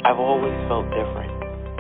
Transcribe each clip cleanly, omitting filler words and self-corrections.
I've always felt different.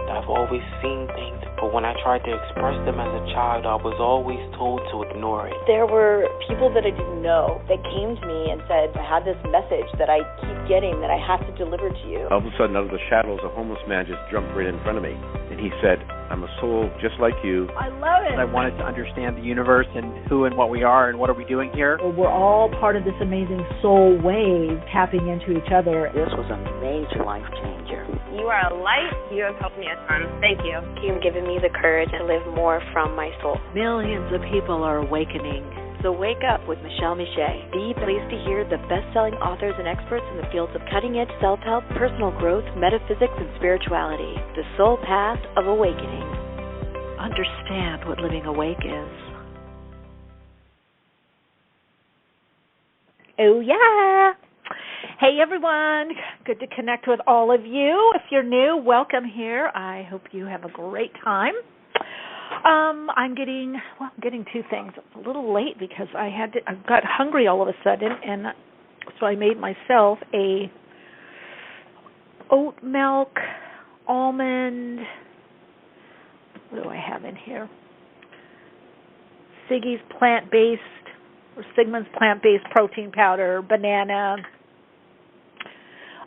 I've always seen things, but when I tried to express them as a child, I was always told to ignore it. There were people that I didn't know that came to me and said, I have this message that I keep getting that I have to deliver to you. All of a sudden, out of the shadows, a homeless man just jumped right in front of me. And he said, I'm a soul just like you. I love it. I wanted to understand the universe and who and what we are and what are we doing here. Well, we're all part of this amazing soul wave tapping into each other. This was a major life changer. You are a light. You have helped me a ton. Thank you. You've given me the courage to live more from my soul. Millions of people are awakening. So wake up with Michele Meiche, the place to hear the best-selling authors and experts in the fields of cutting-edge self-help, personal growth, metaphysics, and spirituality. The soul path of awakening. Understand what living awake is. Oh, yeah. Hey, everyone. Good to connect with all of you. If you're new, welcome here. I hope you have a great time. I'm getting two things. It's a little late because I got hungry all of a sudden, and so I made myself a oat milk, almond, what do I have in here? Siggy's Sigmund's plant-based protein powder, banana,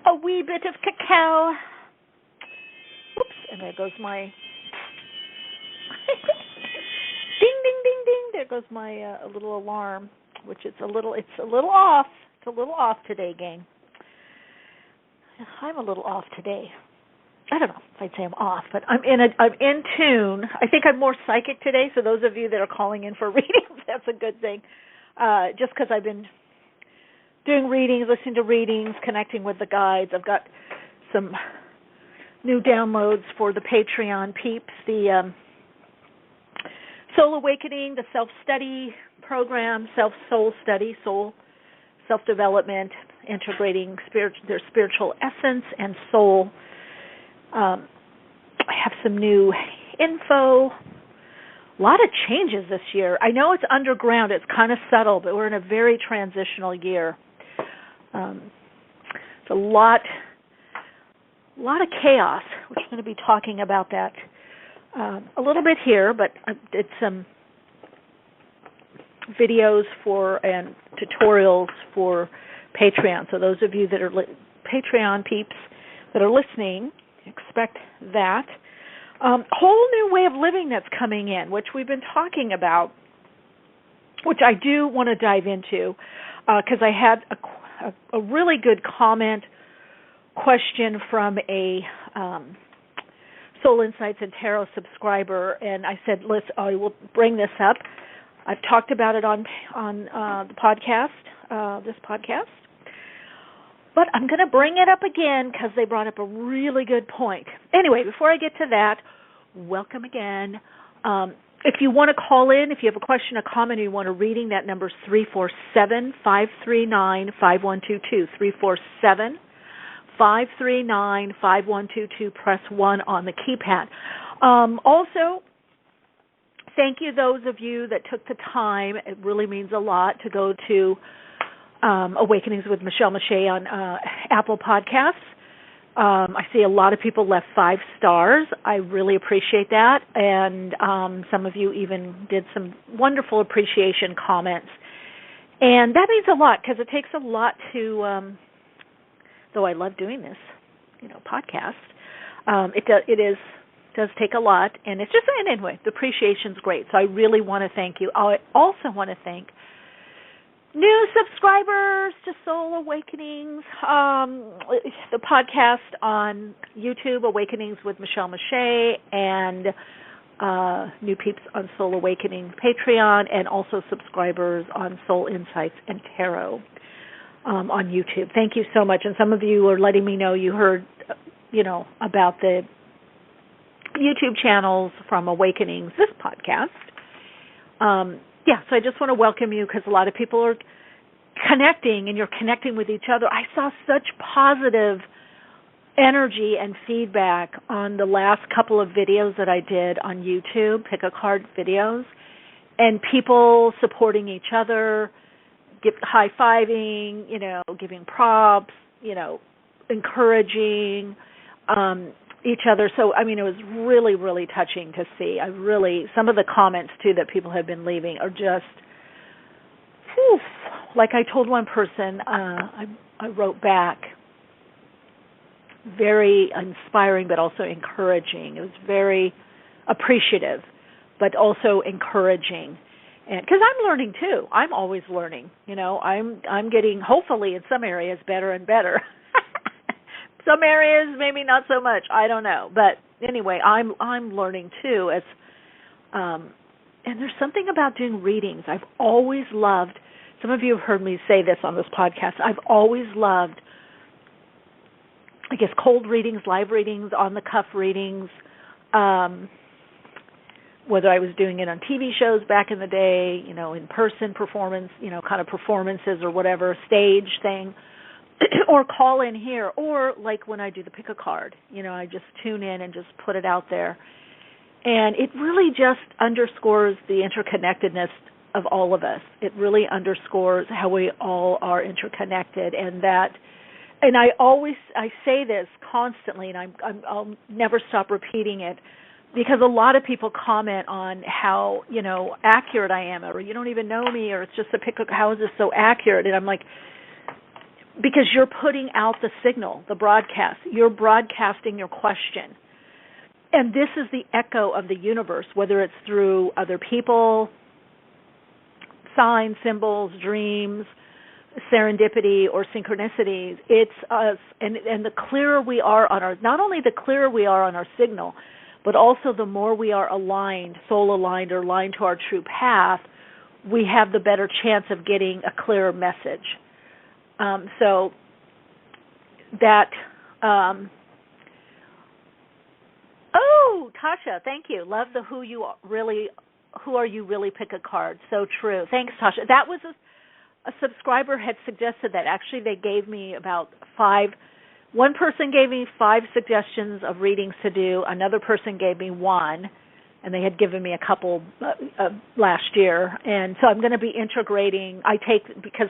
a wee bit of cacao. Oops, and there goes my ding, ding, ding, ding. There goes my little alarm, which it's a little off. It's a little off today, gang. I'm a little off today. I don't know if I'd say I'm off, but I'm in tune. I think I'm more psychic today. So those of you that are calling in for readings, that's a good thing. Just because I've been doing readings, listening to readings, connecting with the guides. I've got some new downloads for the Patreon peeps, the Soul Awakening, the self-study program, soul study, soul self-development, integrating their spiritual essence and soul. I have some new info. A lot of changes this year. I know it's underground. It's kind of subtle, but we're in a very transitional year. It's a lot of chaos, which I'm going to be talking about that a little bit here, but I did some videos and tutorials for Patreon. So those of you that are Patreon peeps that are listening, expect that. Whole new way of living that's coming in, which we've been talking about, which I do want to dive into, because I had a really good question from a Soul Insights and Tarot subscriber, and I said, I will bring this up. I've talked about it on the podcast, this podcast, but I'm going to bring it up again because they brought up a really good point. Anyway, before I get to that, welcome again. If you want to call in, if you have a question, a comment, or you want a reading, that number is 347-539-5122, 347-539-5122. Press 1 on the keypad. Also, thank you those of you that took the time. It really means a lot to go to Awakenings with Michele Meiche on Apple Podcasts. I see a lot of people left 5 stars. I really appreciate that. And some of you even did some wonderful appreciation comments. And that means a lot because it takes a lot to, though I love doing this, podcast, it does take a lot. And it's just, anyway, the appreciation's great. So I really want to thank you. I also want to thank new subscribers to Soul Awakenings, the podcast on YouTube, Awakenings with Michele Meiche, and new peeps on Soul Awakening Patreon, and also subscribers on Soul Insights and Tarot on YouTube. Thank you so much. And some of you are letting me know you heard, about the YouTube channels from Awakenings, this podcast. So I just want to welcome you because a lot of people are connecting and you're connecting with each other. I saw such positive energy and feedback on the last couple of videos that I did on YouTube, pick a card videos, and people supporting each other, high-fiving, giving props, encouraging. each other. So, I mean, it was really, really touching to see. Some of the comments, too, that people have been leaving are just, whew, like I told one person, I wrote back, very inspiring but also encouraging. It was very appreciative but also encouraging. And because I'm learning, too. I'm always learning. I'm getting, hopefully, in some areas, better and better. Some areas, maybe not so much. I don't know. But anyway, I'm learning too. And there's something about doing readings. I've always loved. Some of you have heard me say this on this podcast. I've always loved, I guess, cold readings, live readings, on-the-cuff readings. Whether I was doing it on TV shows back in the day, in-person performance, kind of performances or whatever, stage thing. Or call in here, or like when I do the pick a card, I just tune in and just put it out there. And it really just underscores the interconnectedness of all of us. It really underscores how we all are interconnected, and I say this constantly, and I'll never stop repeating it, because a lot of people comment on how, accurate I am, or you don't even know me, or it's just how is this so accurate? And I'm like, because you're putting out the signal, the broadcast. You're broadcasting your question. And this is the echo of the universe, whether it's through other people, signs, symbols, dreams, serendipity, or synchronicities. It's us. And the clearer we are on not only the clearer we are on our signal, but also the more we are aligned, soul aligned, or aligned to our true path, we have the better chance of getting a clearer message. So that, Tasha, thank you. Love the who are you really pick a card. So true. Thanks, Tasha. That was a subscriber had suggested that. Actually, they gave me about 5. One person gave me 5 suggestions of readings to do. Another person gave me 1, and they had given me a couple last year. And so I'm going to be integrating. Because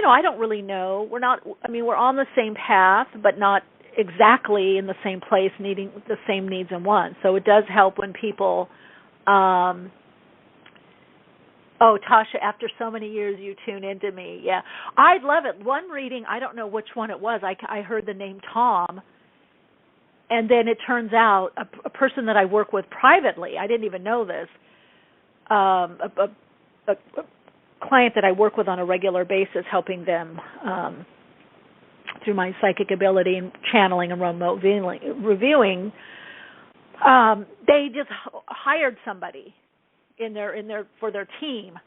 I don't really know. We're on the same path, but not exactly in the same place, needing the same needs and wants. So it does help when people, Tasha, after so many years you tune into me. Yeah, I'd love it. One reading, I don't know which one it was. I heard the name Tom, and then it turns out a person that I work with privately, I didn't even know this, a client that I work with on a regular basis, helping them through my psychic ability and channeling and remote reviewing, they just hired somebody in their for their team,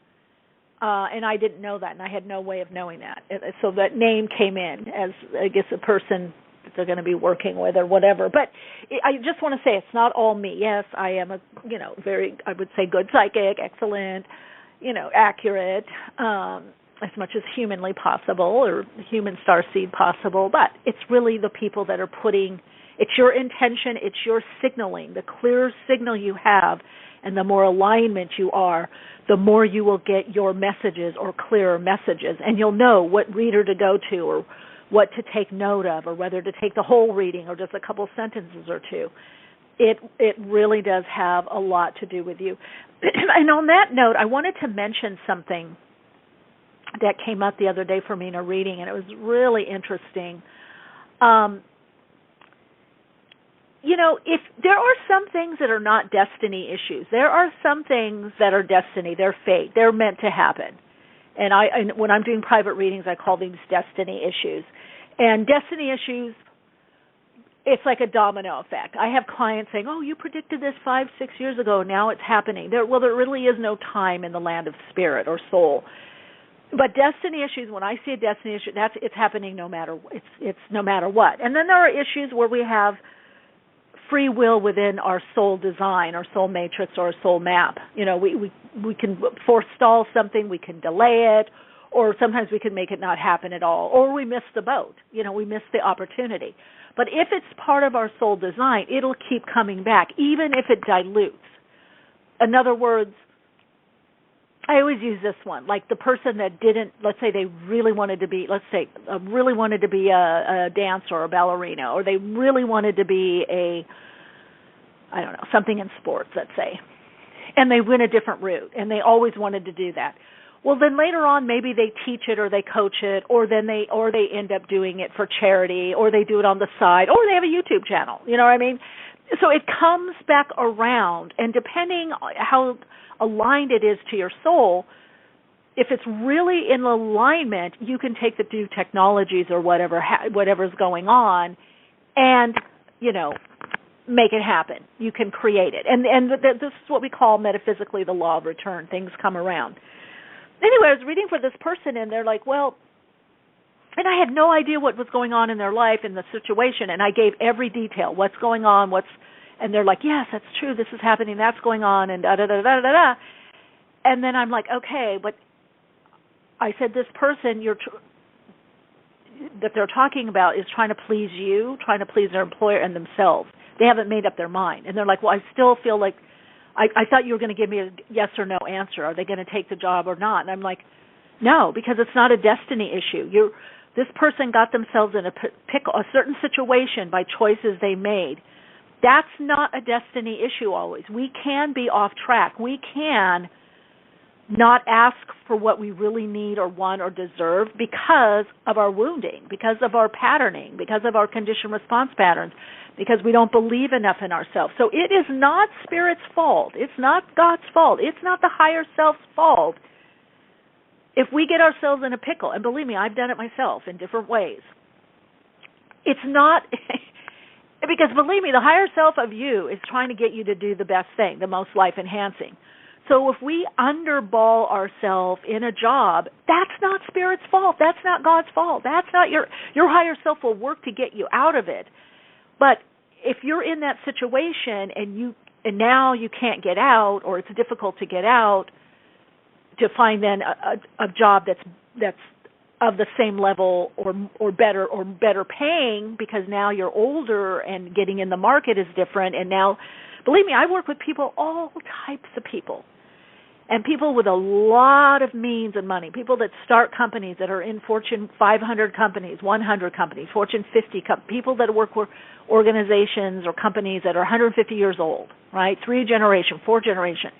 and I didn't know that, and I had no way of knowing that. So that name came in as, I guess, a person that they're going to be working with or whatever. But I just want to say it's not all me. Yes, I am a very, I would say, good psychic, excellent, accurate, as much as humanly possible, or human starseed possible, but it's really the people that are it's your intention, it's your signaling. The clearer signal you have and the more alignment you are, the more you will get your messages or clearer messages, and you'll know what reader to go to or what to take note of, or whether to take the whole reading or just a couple sentences or two. It really does have a lot to do with you. And on that note, I wanted to mention something that came up the other day for me in a reading, and it was really interesting. If there are some things that are not destiny issues, there are some things that are destiny, they're fate, they're meant to happen. And when I'm doing private readings, I call these destiny issues. And destiny issues, it's like a domino effect. I have clients saying, oh, you predicted this 5-6 years ago, now it's happening. There really is no time in the land of spirit or soul. But destiny issues, when I see a destiny issue, it's happening no matter what. And then there are issues where we have free will within our soul design, our soul matrix, or our soul map. We can forestall something, we can delay it, or sometimes we can make it not happen at all, or we miss the boat. We miss the opportunity. But if it's part of our soul design, it'll keep coming back, even if it dilutes. In other words, I always use this one, like the person that didn't, let's say they really wanted to be, a dancer or a ballerina, or they really wanted to be something in sports, let's say, and they went a different route, and they always wanted to do that. Well, then later on, maybe they teach it or they coach it, or they end up doing it for charity, or they do it on the side, or they have a YouTube channel. You know what I mean? So it comes back around, and depending on how aligned it is to your soul, if it's really in alignment, you can take the new technologies or whatever's going on, and make it happen. You can create it, and this is what we call metaphysically the law of return. Things come around. Anyway, I was reading for this person, and they're like, well, and I had no idea what was going on in their life and the situation, and I gave every detail, what's going on, and they're like, yes, that's true, this is happening, that's going on, and da-da-da-da-da-da. And then I'm like, okay, but I said this person that they're talking about is trying to please you, trying to please their employer and themselves. They haven't made up their mind. And they're like, well, I still feel like, I thought you were going to give me a yes or no answer. Are they going to take the job or not? And I'm like, no, because it's not a destiny issue. This person got themselves in a certain situation by choices they made. That's not a destiny issue always. We can be off track. We can not ask for what we really need or want or deserve because of our wounding, because of our patterning, because of our conditioned response patterns, because we don't believe enough in ourselves. So it is not Spirit's fault. It's not God's fault. It's not the higher self's fault if we get ourselves in a pickle. And believe me, I've done it myself in different ways. It's not, because believe me, the higher self of you is trying to get you to do the best thing, the most life-enhancing. So if we underball ourselves in a job, that's not Spirit's fault. That's not God's fault. That's not your higher self will work to get you out of it. But if you're in that situation and now you can't get out, or it's difficult to get out, to find then a job that's of the same level or better paying, because now you're older and getting in the market is different. And now, believe me, I work with people, all types of people, and people with a lot of means and money, people that start companies that are in Fortune 500 companies, 100 companies, Fortune 50 people that work for organizations or companies that are 150 years old, right? 3 generation, 4 generation.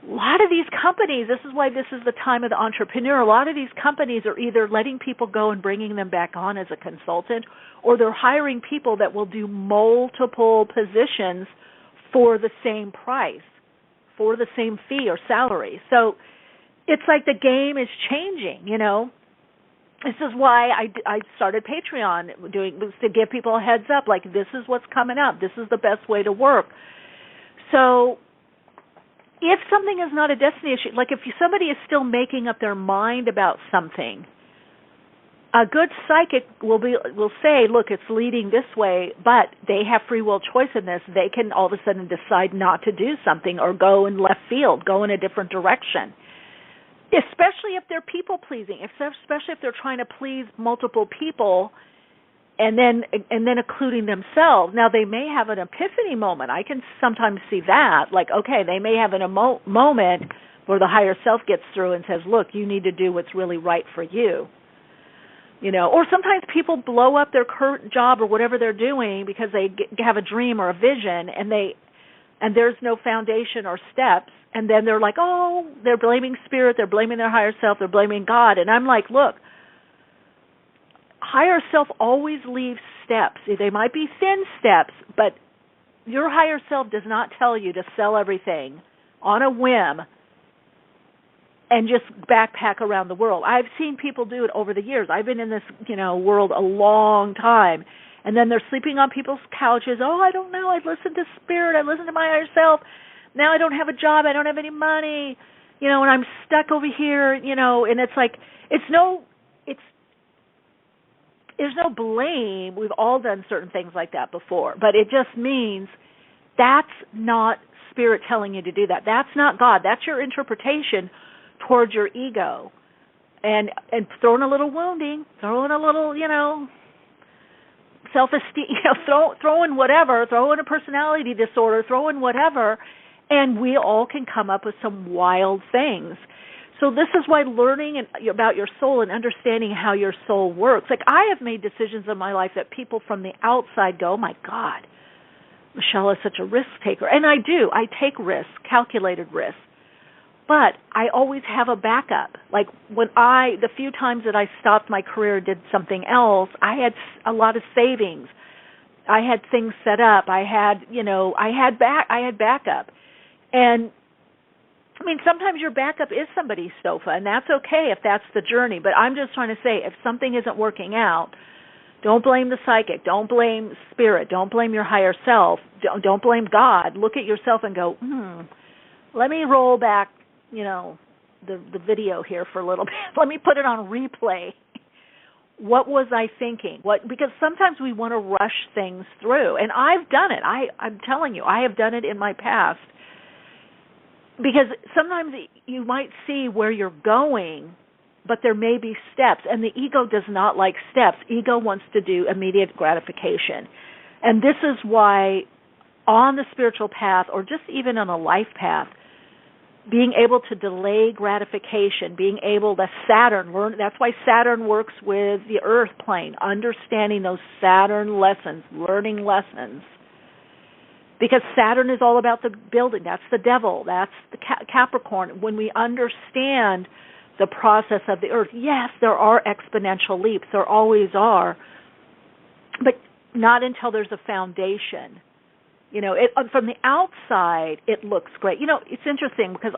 A lot of these companies, this is why this is the time of the entrepreneur, a lot of these companies are either letting people go and bringing them back on as a consultant, or they're hiring people that will do multiple positions for the same price, for the same fee or salary. So it's like the game is changing, This is why I started Patreon, to give people a heads up, like this is what's coming up. This is the best way to work. So if something is not a destiny issue, like if somebody is still making up their mind about something, a good psychic will say, look, it's leading this way, but they have free will choice in this. They can all of a sudden decide not to do something or go in left field, go in a different direction. Especially if they're people-pleasing, especially if they're trying to please multiple people and then including themselves. Now, they may have an epiphany moment. I can sometimes see that. Like, okay, they may have a moment where the higher self gets through and says, look, you need to do what's really right for you. Or sometimes people blow up their current job or whatever they're doing because they have a dream or a vision and there's no foundation or steps. And then they're like, oh, they're blaming Spirit, they're blaming their higher self, they're blaming God. And I'm like, look, higher self always leaves steps. They might be thin steps, but your higher self does not tell you to sell everything on a whim and just backpack around the world. I've seen people do it over the years. I've been in this, world a long time. And then they're sleeping on people's couches. Oh, I don't know. I listened to Spirit. I listened to my higher self. Now I don't have a job. I don't have any money. And I'm stuck over here, and it's like, there's no blame. We've all done certain things like that before. But it just means that's not Spirit telling you to do that. That's not God. That's your interpretation towards your ego, and throwing a little wounding, throwing a little, self-esteem, throwing whatever, throwing a personality disorder, throwing whatever, And we all can come up with some wild things. So this is why learning about your soul and understanding how your soul works. Like, I have made decisions in my life that people from the outside go, oh my God, Michele is such a risk taker. And I do. I take risks, calculated risks. But I always have a backup. Like, the few times that I stopped my career and did something else, I had a lot of savings. I had things set up. I had backup. And I mean, sometimes your backup is somebody's sofa, and that's okay if that's the journey. But I'm just trying to say, if something isn't working out, don't blame the psychic. Don't blame spirit. Don't blame your higher self. Don't blame God. Look at yourself and go, let me roll back, the video here for a little bit. Let me put it on replay. What was I thinking? Because sometimes we want to rush things through, and I've done it. I'm telling you, I have done it in my past. Because sometimes you might see where you're going, but there may be steps, and the ego does not like steps. Ego wants to do immediate gratification. And this is why on the spiritual path, or just even on a life path, being able to delay gratification, being able to that's why Saturn works with the earth plane, understanding those Saturn lessons, learning lessons. Because Saturn is all about the building. That's the devil. That's the Capricorn. When we understand the process of the earth, yes, there are exponential leaps. There always are. But not until there's a foundation. From the outside, it looks great. It's interesting because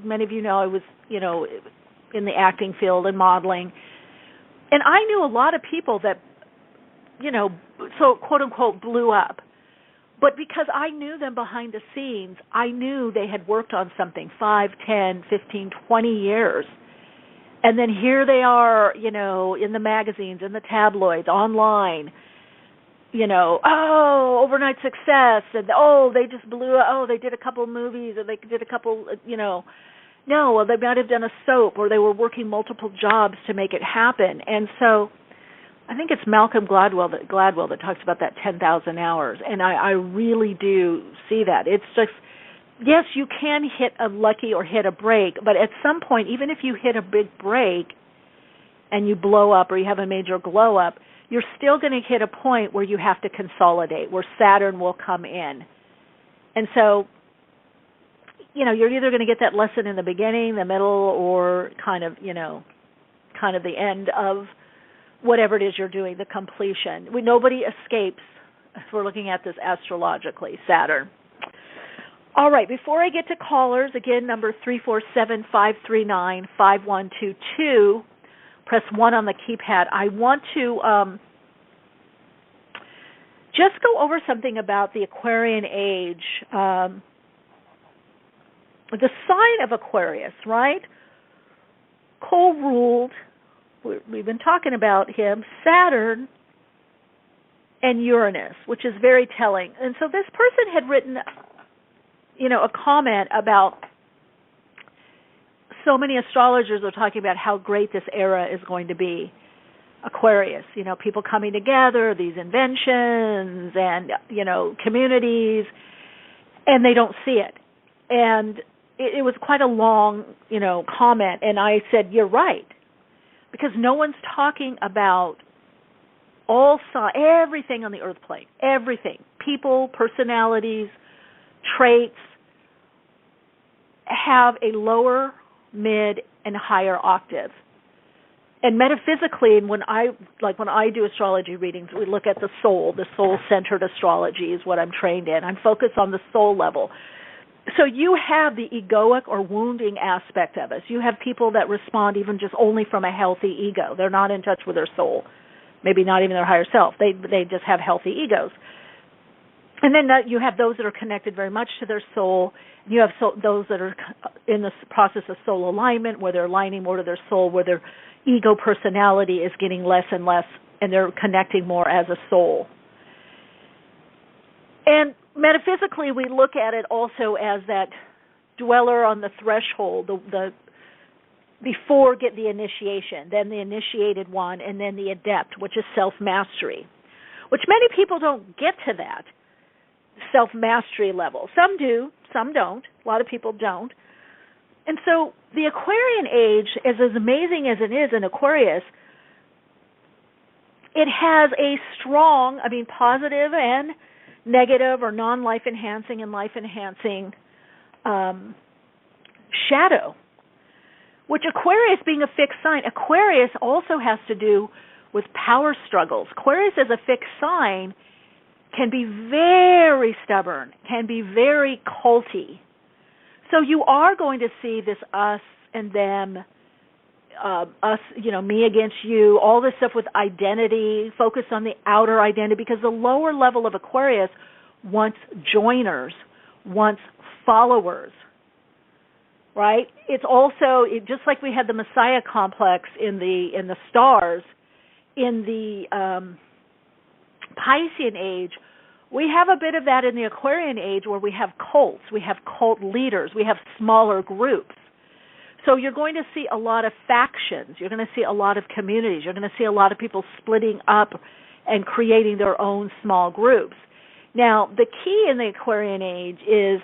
many of you know, I was, in the acting field and modeling. And I knew a lot of people that, so quote unquote blew up. But because I knew them behind the scenes, I knew they had worked on something 5, 10, 15, 20 years. And then here they are, in the magazines, in the tabloids, online, overnight success, and they just blew up, they did a couple of movies, or they did a couple, no, they might have done a soap, or they were working multiple jobs to make it happen. And so I think it's Malcolm Gladwell that talks about that 10,000 hours, and I really do see that. It's just, yes, you can hit a lucky or hit a break, but at some point, even if you hit a big break and you blow up or you have a major glow up, you're still going to hit a point where you have to consolidate, where Saturn will come in. And so, you're either going to get that lesson in the beginning, the middle, or kind of the end of whatever it is you're doing, the completion. Nobody escapes, if we're looking at this astrologically, Saturn. All right, before I get to callers, again, number 347-539-5122, press 1 on the keypad. I want to just go over something about the Aquarian age, the sign of Aquarius, right? Co-ruled, we've been talking about him, Saturn and Uranus, which is very telling. And so this person had written, a comment about so many astrologers are talking about how great this era is going to be. Aquarius, people coming together, these inventions and, communities, and they don't see it. And it was quite a long, comment, and I said, you're right. Because no one's talking about everything on the earth plane, everything. People, personalities, traits have a lower, mid, and higher octave. And metaphysically, when I do astrology readings, we look at the soul-centered astrology is what I'm trained in. I'm focused on the soul level. So you have the egoic or wounding aspect of us. You have people that respond even just only from a healthy ego. They're not in touch with their soul, maybe not even their higher self. They just have healthy egos. And then you have those that are connected very much to their soul. You have those that are in the process of soul alignment, where they're aligning more to their soul, where their ego personality is getting less and less, and they're connecting more as a soul. And metaphysically, we look at it also as that dweller on the threshold, the before get the initiation, then the initiated one, and then the adept, which is self-mastery, which many people don't get to that. self-mastery level. Some do, some don't. A lot of people don't. And so the Aquarian age, as amazing as it is in Aquarius, it has a strong, positive and negative or non-life enhancing and life enhancing shadow, which Aquarius being a fixed sign, Aquarius also has to do with power struggles. Aquarius as a fixed sign can be very stubborn, can be very culty. So you are going to see this us and them, us, me against you, all this stuff with identity, focus on the outer identity, because the lower level of Aquarius wants joiners, wants followers, right? It's also, just like we had the Messiah complex in the stars, in the Piscean age, we have a bit of that in the Aquarian age where we have cults, we have cult leaders, we have smaller groups. So you're going to see a lot of factions, you're going to see a lot of communities, you're going to see a lot of people splitting up and creating their own small groups. Now, the key in the Aquarian age is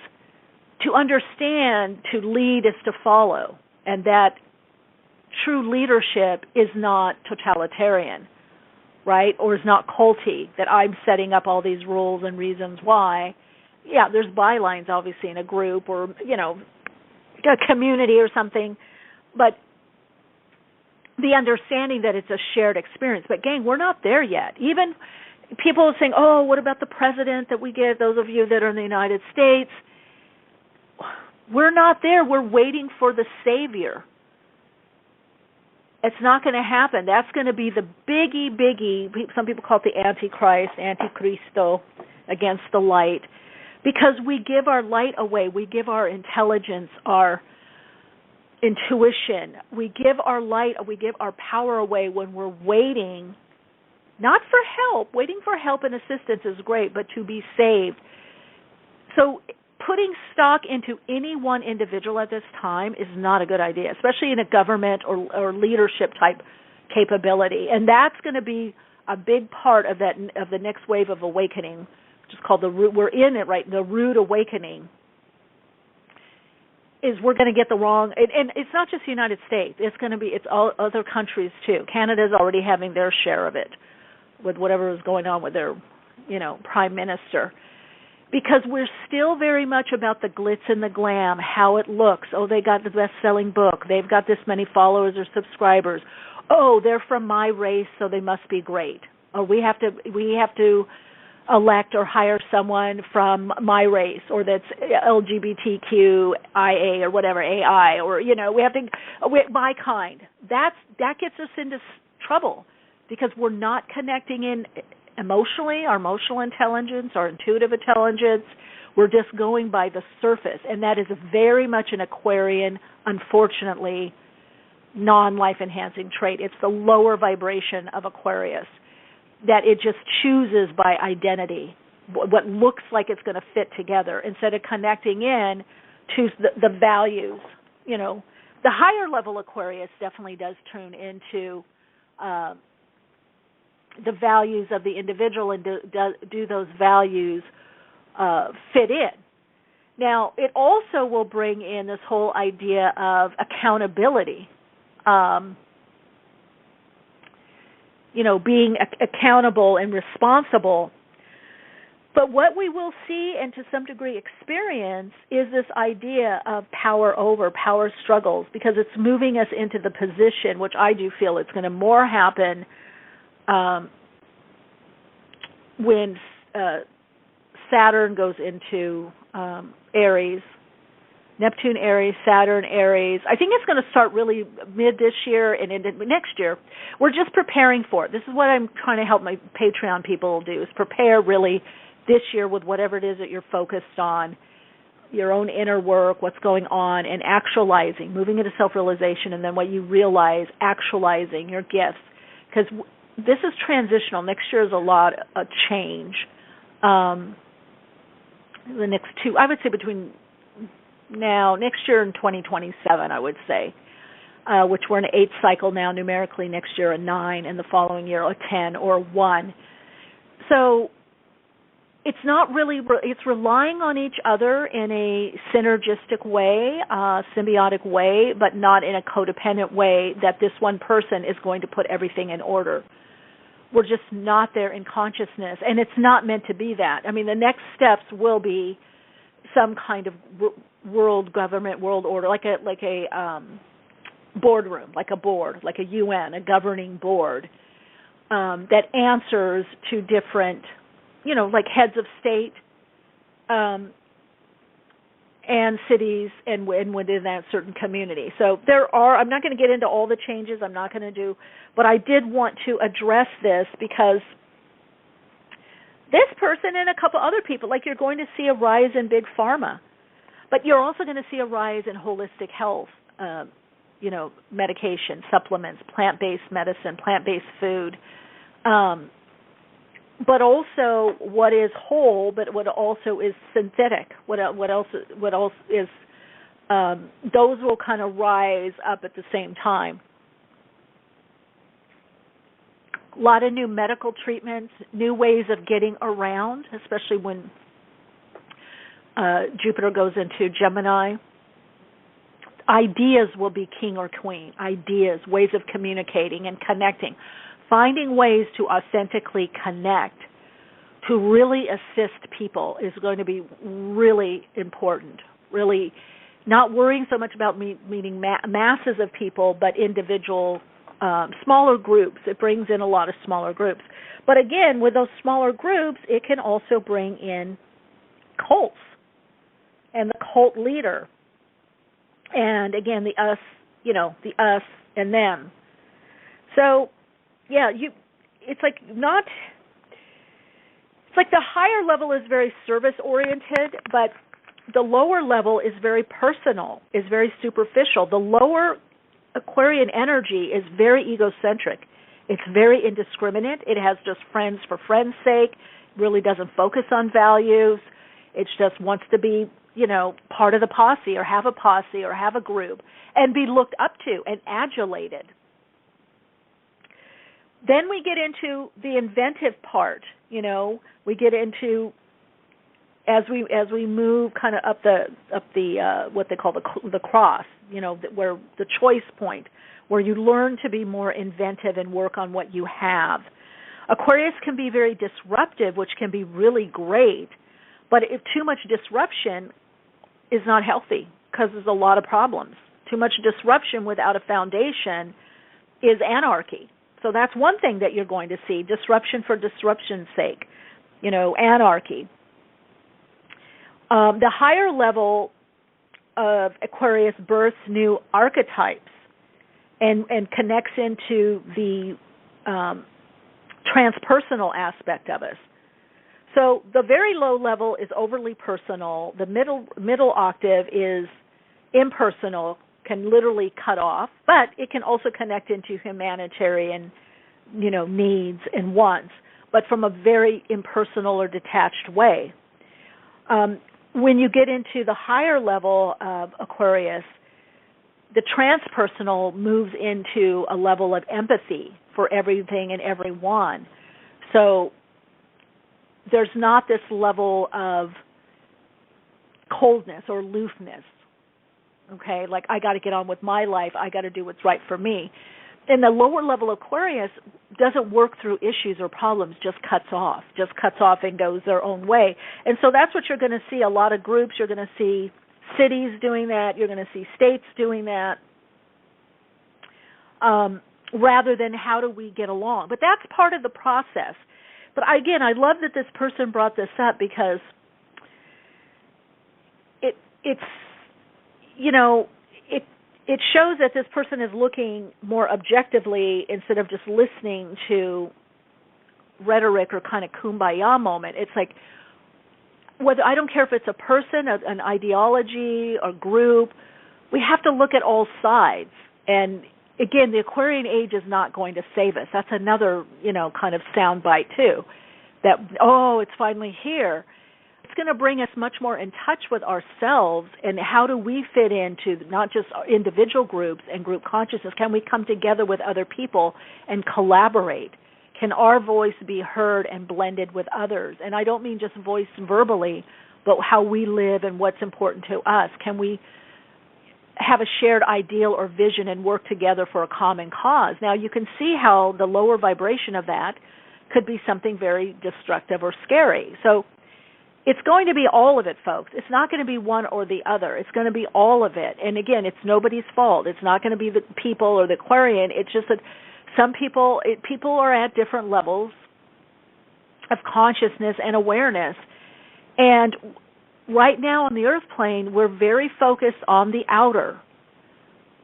to understand to lead is to follow, and that true leadership is not totalitarian, right, or is not culty, that I'm setting up all these rules and reasons why. Yeah, there's bylines, obviously, in a group or, a community or something, but the understanding that it's a shared experience. But, gang, we're not there yet. Even people are saying, oh, what about the president that we get, those of you that are in the United States? We're not there. We're waiting for the Savior. It's not going to happen. That's going to be the biggie. Some people call it the Antichrist, Antichristo, against the light, because we give our light away. We give our intelligence, our intuition. We give our light, we give our power away when we're waiting, not for help. Waiting for help and assistance is great, but to be saved. So putting stock into any one individual at this time is not a good idea, especially in a government or leadership type capability. And that's going to be a big part of the next wave of awakening, which is called the root. We're in it, right? The root awakening is we're going to get the wrong, and it's not just the United States. It's all other countries too. Canada's already having their share of it with whatever is going on with their, prime minister. Because we're still very much about the glitz and the glam, how it looks. Oh, they got the best-selling book. They've got this many followers or subscribers. Oh, they're from my race, so they must be great. Or we have to elect or hire someone from my race, or that's LGBTQIA or whatever, AI, or we have to my kind. That gets us into trouble because we're not connecting in emotionally, our emotional intelligence, our intuitive intelligence. We're just going by the surface, and that is very much an Aquarian, unfortunately, non-life enhancing trait. It's the lower vibration of Aquarius, that it just chooses by identity, what looks like it's going to fit together, instead of connecting in to the values. The higher level Aquarius definitely does tune into the values of the individual, and do those values fit in. Now, it also will bring in this whole idea of accountability, being accountable and responsible. But what we will see, and to some degree experience, is this idea of power struggles, because it's moving us into the position, which I do feel it's going to more happen when Saturn goes into Aries, Neptune Aries, Saturn Aries. I think it's going to start really mid this year and into next year. We're just preparing for it. This is what I'm trying to help my Patreon people do, is prepare really this year with whatever it is that you're focused on, your own inner work, what's going on, and actualizing, moving into self-realization, and then what you realize, actualizing your gifts. Because this is transitional. Next year is a lot of change. The next two, I would say between next year and 2027, I would say, which we're in an 8 cycle now, numerically next year a 9, and the following year a 10 or 1. So it's not really, it's relying on each other in a synergistic way, symbiotic way, but not in a codependent way that this one person is going to put everything in order. We're just not there in consciousness, and it's not meant to be that. I mean, the next steps will be some kind of world government, world order, like a boardroom, like a board, like a UN, a governing board that answers to different, like heads of state and cities and within that certain community. So I'm not going to get into all the changes, but I did want to address this because this person and a couple other people, like you're going to see a rise in big pharma, but you're also going to see a rise in holistic health, medication, supplements, plant-based medicine, plant-based food, but also what is whole, but what also is synthetic. What else is? Those will kind of rise up at the same time. A lot of new medical treatments, new ways of getting around, especially when Jupiter goes into Gemini. Ideas will be king or queen. Ideas, ways of communicating and connecting. Finding ways to authentically connect, to really assist people is going to be really important. Really not worrying so much about meeting masses of people, but individual, smaller groups. It brings in a lot of smaller groups. But again, with those smaller groups, it can also bring in cults and the cult leader. And again, the us and them. So, yeah, it's like the higher level is very service oriented, but the lower level is very personal, is very superficial. The lower Aquarian energy is very egocentric. It's very indiscriminate. It has just friends for friends' sake, really doesn't focus on values. It just wants to be, part of the posse or have a group and be looked up to and adulated. Then we get into the inventive part. We get into as we move kind of up the what they call the cross. Where the choice point, where you learn to be more inventive and work on what you have. Aquarius can be very disruptive, which can be really great, but if too much disruption is not healthy because there's a lot of problems. Too much disruption without a foundation is anarchy. So that's one thing that you're going to see, disruption for disruption's sake, anarchy. The higher level of Aquarius births new archetypes and connects into the transpersonal aspect of us. So the very low level is overly personal. The middle octave is impersonal, can literally cut off, but it can also connect into humanitarian, needs and wants, but from a very impersonal or detached way. When you get into the higher level of Aquarius, the transpersonal moves into a level of empathy for everything and everyone. So there's not this level of coldness or aloofness. Okay, like I got to get on with my life. I got to do what's right for me. And the lower level Aquarius doesn't work through issues or problems, just cuts off and goes their own way. And so that's what you're going to see. A lot of groups, you're going to see cities doing that. You're going to see states doing that, rather than how do we get along. But that's part of the process. But again, I love that this person brought this up because it shows that this person is looking more objectively instead of just listening to rhetoric or kind of kumbaya moment. It's like, whether I don't care if it's a person, an ideology, or group, we have to look at all sides. And again, the Aquarian age is not going to save us. That's another, kind of soundbite too. That, it's finally here. It's going to bring us much more in touch with ourselves and how do we fit into not just our individual groups and group consciousness. Can we come together with other people and collaborate? Can our voice be heard and blended with others? And I don't mean just voice verbally, but how we live and what's important to us. Can we have a shared ideal or vision and work together for a common cause? Now, you can see how the lower vibration of that could be something very destructive or scary. So it's going to be all of it, folks. It's not going to be one or the other. It's going to be all of it. And again, it's nobody's fault. It's not going to be the people or the Aquarian. It's just that some people are at different levels of consciousness and awareness. And right now on the earth plane, we're very focused on the outer,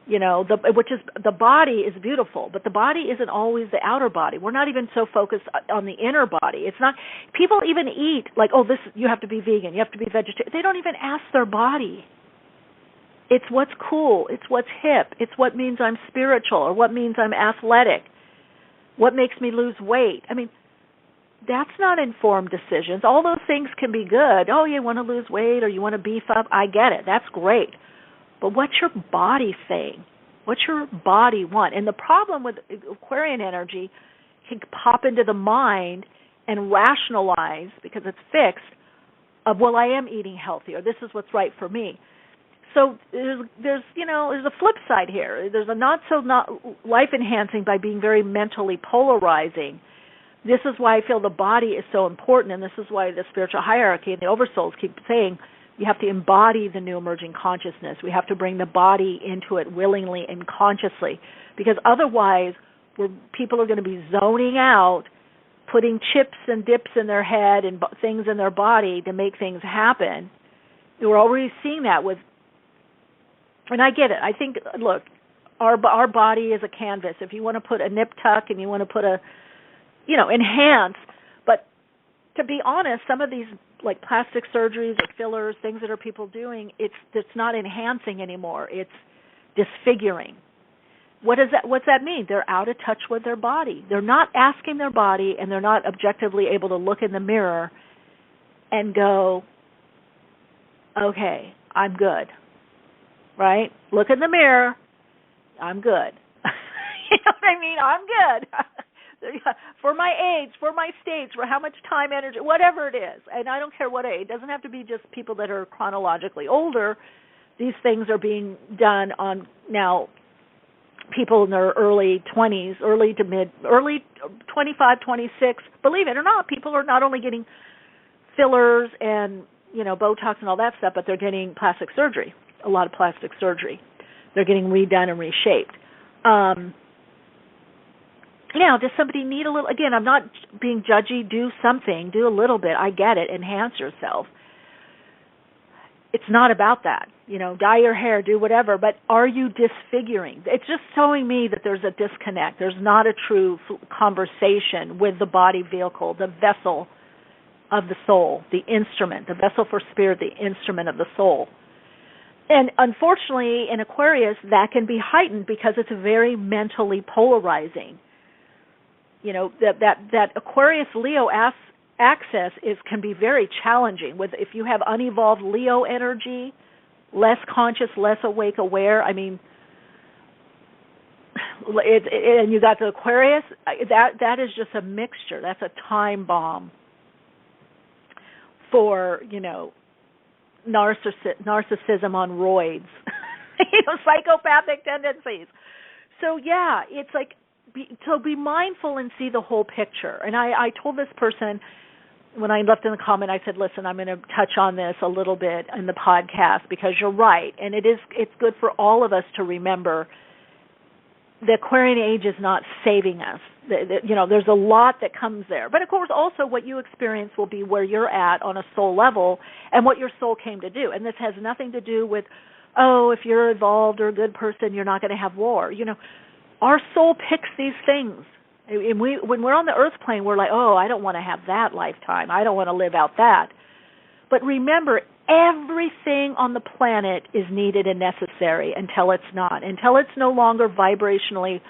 which is the body is beautiful, but the body isn't always the outer body. We're not even so focused on the inner body. It's not. People even eat like, oh, this you have to be vegan, you have to be vegetarian. They don't even ask their body. It's what's cool. It's what's hip. It's what means I'm spiritual or what means I'm athletic. What makes me lose weight? I mean, that's not informed decisions. All those things can be good. Oh, you want to lose weight or you want to beef up? I get it. That's great. But what's your body saying? What's your body want? And the problem with Aquarian energy can pop into the mind and rationalize, because it's fixed, of, well, I am eating healthy, or this is what's right for me. So there's a flip side here. There's a not life enhancing by being very mentally polarizing. This is why I feel the body is so important, and this is why the spiritual hierarchy and the oversouls keep saying you have to embody the new emerging consciousness. We have to bring the body into it willingly and consciously, because otherwise people are going to be zoning out, putting chips and dips in their head and things in their body to make things happen. We're already seeing that with, and I get it. I think, look, our body is a canvas. If you want to put a nip tuck and you want to put a, enhance, but to be honest, some of these like plastic surgeries or fillers, things that are people doing, it's not enhancing anymore. It's disfiguring. What's that mean? They're out of touch with their body. They're not asking their body, and they're not objectively able to look in the mirror and go, okay, I'm good. Right? Look in the mirror. I'm good. You know what I mean? I'm good. For my age, for my stage, for how much time, energy, whatever it is. And I don't care what age. It doesn't have to be just people that are chronologically older. These things are being done on now people in their early 20s, early 25, 26. Believe it or not, people are not only getting fillers and, Botox and all that stuff, but they're getting plastic surgery, a lot of plastic surgery. They're getting redone and reshaped. Now, does somebody need a little? Again, I'm not being judgy. Do something. Do a little bit. I get it. Enhance yourself. It's not about that. Dye your hair, do whatever. But are you disfiguring? It's just showing me that there's a disconnect. There's not a true conversation with the body vehicle, the vessel of the soul, the instrument, the vessel for spirit, the instrument of the soul. And unfortunately, in Aquarius, that can be heightened because it's very mentally polarizing. That Aquarius Leo axis can be very challenging. If you have unevolved Leo energy, less conscious, less awake, aware. I mean, and you got the Aquarius. That is just a mixture. That's a time bomb for narcissism on roids, psychopathic tendencies. So yeah, it's like. Be mindful and see the whole picture. And I told this person when I left in the comment, I said, listen, I'm going to touch on this a little bit in the podcast because you're right. And it's good for all of us to remember the Aquarian age is not saving us. There's a lot that comes there. But, of course, also what you experience will be where you're at on a soul level and what your soul came to do. And this has nothing to do with, if you're evolved or a good person, you're not going to have war. Our soul picks these things. And when we're on the earth plane, we're like, I don't want to have that lifetime. I don't want to live out that. But remember, everything on the planet is needed and necessary until it's not, until it's no longer vibrationally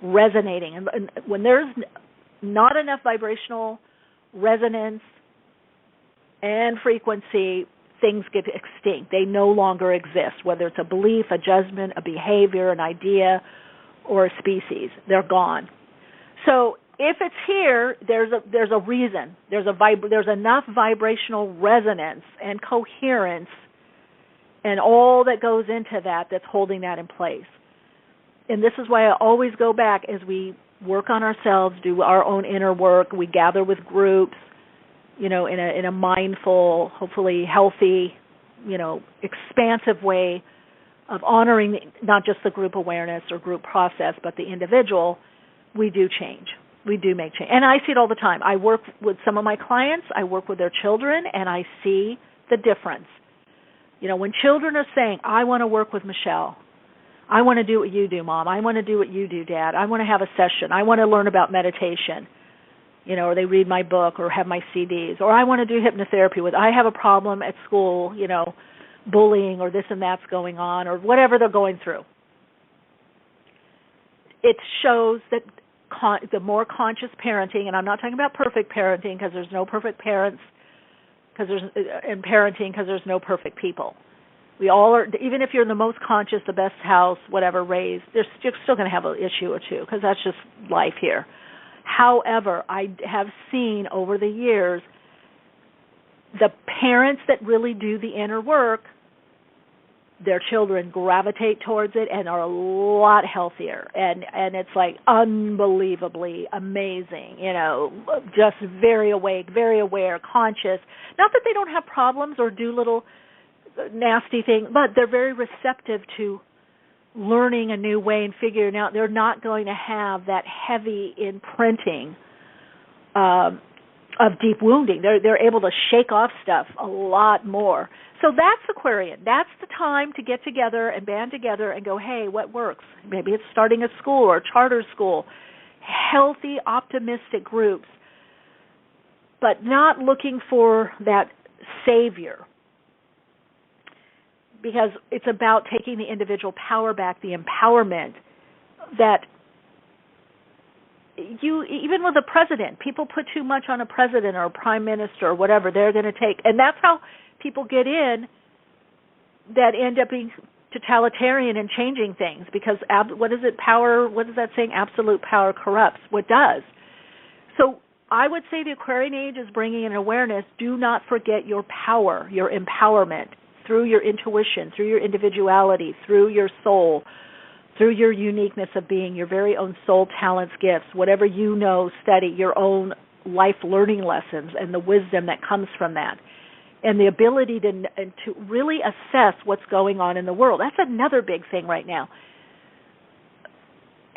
resonating. And when there's not enough vibrational resonance and frequency, things get extinct. They no longer exist, whether it's a belief, a judgment, a behavior, an idea, or a species. They're gone. So if it's here, there's a reason. There's enough vibrational resonance and coherence and all that goes into that that's holding that in place. And this is why I always go back as we work on ourselves, do our own inner work. We gather with groups, in a mindful, hopefully healthy, expansive way of honoring not just the group awareness or group process, but the individual. We do change. We do make change. And I see it all the time. I work with some of my clients. I work with their children, and I see the difference. When children are saying, I want to work with Michele. I want to do what you do, Mom. I want to do what you do, Dad. I want to have a session. I want to learn about meditation, or they read my book or have my CDs. Or I want to do hypnotherapy with, I have a problem at school, bullying or this and that's going on or whatever they're going through. It shows that the more conscious parenting, and I'm not talking about perfect parenting because there's no perfect parents, and parenting because there's no perfect people. We all are, even if you're in the most conscious, the best house, whatever, raised, you're still going to have an issue or two because that's just life here. However, I have seen over the years the parents that really do the inner work, their children gravitate towards it and are a lot healthier. And it's like unbelievably amazing, just very awake, very aware, conscious. Not that they don't have problems or do little nasty things, but they're very receptive to learning a new way and figuring out. They're not going to have that heavy imprinting of deep wounding. They're able to shake off stuff a lot more. So that's Aquarian. That's the time to get together and band together and go, hey, what works? Maybe it's starting a school or a charter school. Healthy, optimistic groups, but not looking for that savior, because it's about taking the individual power back, the empowerment that even with a president, people put too much on a president or a prime minister or whatever they're going to take. And that's how people get in that end up being totalitarian and changing things, because what is it? Power, what is that saying? Absolute power corrupts. What does? So I would say the Aquarian age is bringing in awareness. Do not forget your power, your empowerment through your intuition, through your individuality, through your soul, through your uniqueness of being, your very own soul talents, gifts, whatever you know, study, your own life learning lessons and the wisdom that comes from that. And the ability to really assess what's going on in the world. That's another big thing right now.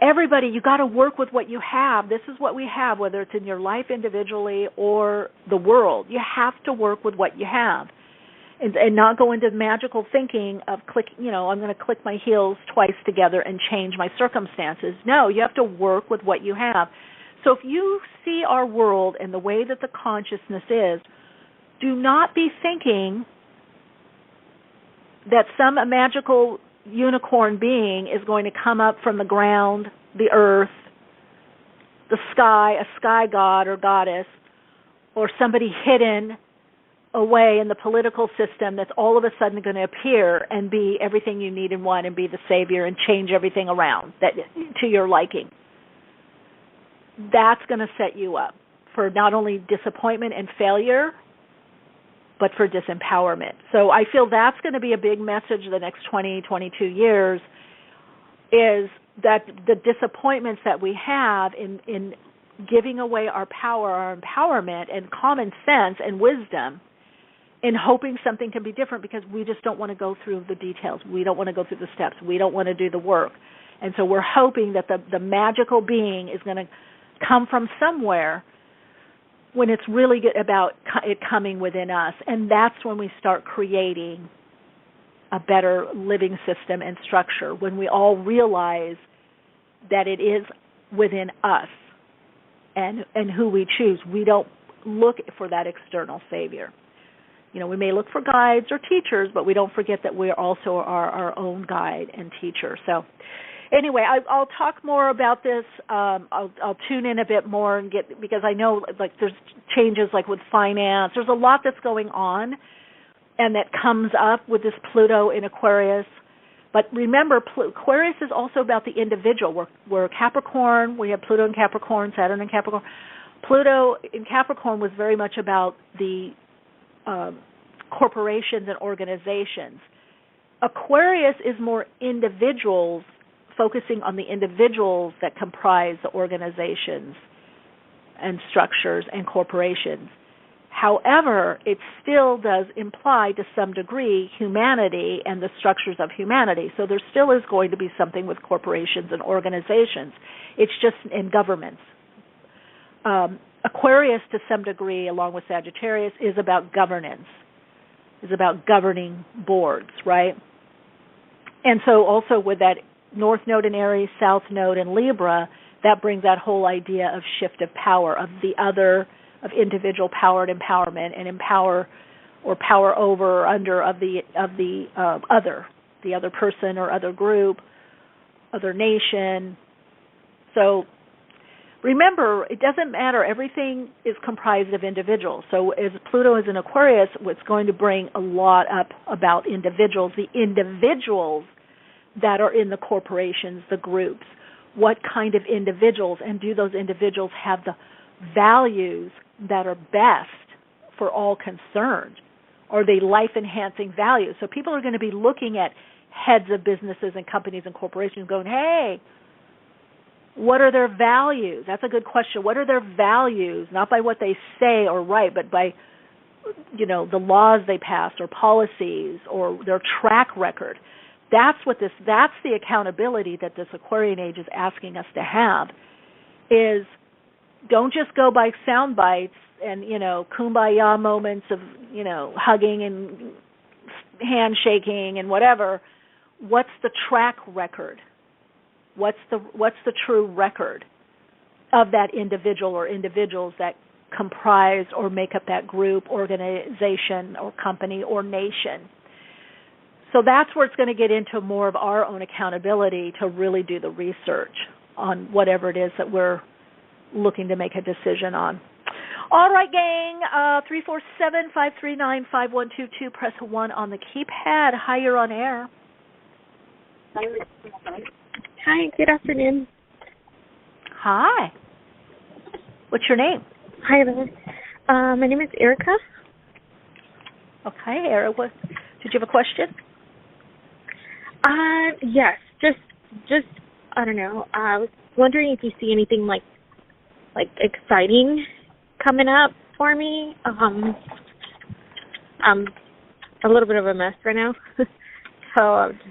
Everybody, you got to work with what you have. This is what we have, whether it's in your life individually or the world. You have to work with what you have. And not go into magical thinking of I'm going to click my heels twice together and change my circumstances. No, you have to work with what you have. So if you see our world and the way that the consciousness is, do not be thinking that some magical unicorn being is going to come up from the ground, the earth, the sky, a sky god or goddess, or somebody hidden away in the political system that's all of a sudden going to appear and be everything you need and want and be the savior and change everything around that to your liking. That's going to set you up for not only disappointment and failure, but for disempowerment. So I feel that's going to be a big message the next 20, 22 years, is that the disappointments that we have in giving away our power, our empowerment, and common sense and wisdom in hoping something can be different, because we just don't want to go through the details. We don't want to go through the steps. We don't want to do the work. And so we're hoping that the magical being is going to come from somewhere, when it's really about it coming within us. And that's when we start creating a better living system and structure, when we all realize that it is within us and who we choose. We don't look for that external savior. We may look for guides or teachers, but we don't forget that we also are our own guide and teacher. So anyway, I'll talk more about this. I'll tune in a bit more and because I know there's changes with finance. There's a lot that's going on and that comes up with this Pluto in Aquarius. But remember, Aquarius is also about the individual. We're Capricorn. We have Pluto in Capricorn, Saturn in Capricorn. Pluto in Capricorn was very much about the corporations and organizations. Aquarius is more individuals, focusing on the individuals that comprise the organizations and structures and corporations. However, it still does imply to some degree humanity and the structures of humanity. So there still is going to be something with corporations and organizations. It's just in governments. Aquarius, to some degree, along with Sagittarius, is about governance, is about governing boards, right? And so also with that North Node in Aries, South Node in Libra, that brings that whole idea of shift of power, of the other, of individual power and empowerment, and empower or power over or under of the other person or other group, other nation. So remember, it doesn't matter. Everything is comprised of individuals. So as Pluto is in Aquarius, it's going to bring a lot up about individuals, the individuals that are in the corporations, the groups. What kind of individuals, and do those individuals have the values that are best for all concerned? Are they life-enhancing values? So people are going to be looking at heads of businesses and companies and corporations going, hey, what are their values? That's a good question. What are their values? Not by what they say or write, but by, the laws they pass or policies or their track record. That's the accountability that this Aquarian age is asking us to have, is don't just go by sound bites and, kumbaya moments of, hugging and handshaking and whatever. What's the track record? What's the true record of that individual or individuals that comprise or make up that group, organization, or company or nation? So that's where it's going to get into more of our own accountability to really do the research on whatever it is that we're looking to make a decision on. All right, gang, 347-539-5122. Press 1 on the keypad. Hi, you're on air. Hi, good afternoon. Hi. What's your name? Hi there. My name is Erica. Okay, Erica. Did you have a question? Yes. Just I don't know. I was wondering if you see anything like exciting coming up for me. I'm a little bit of a mess right now, so I'm just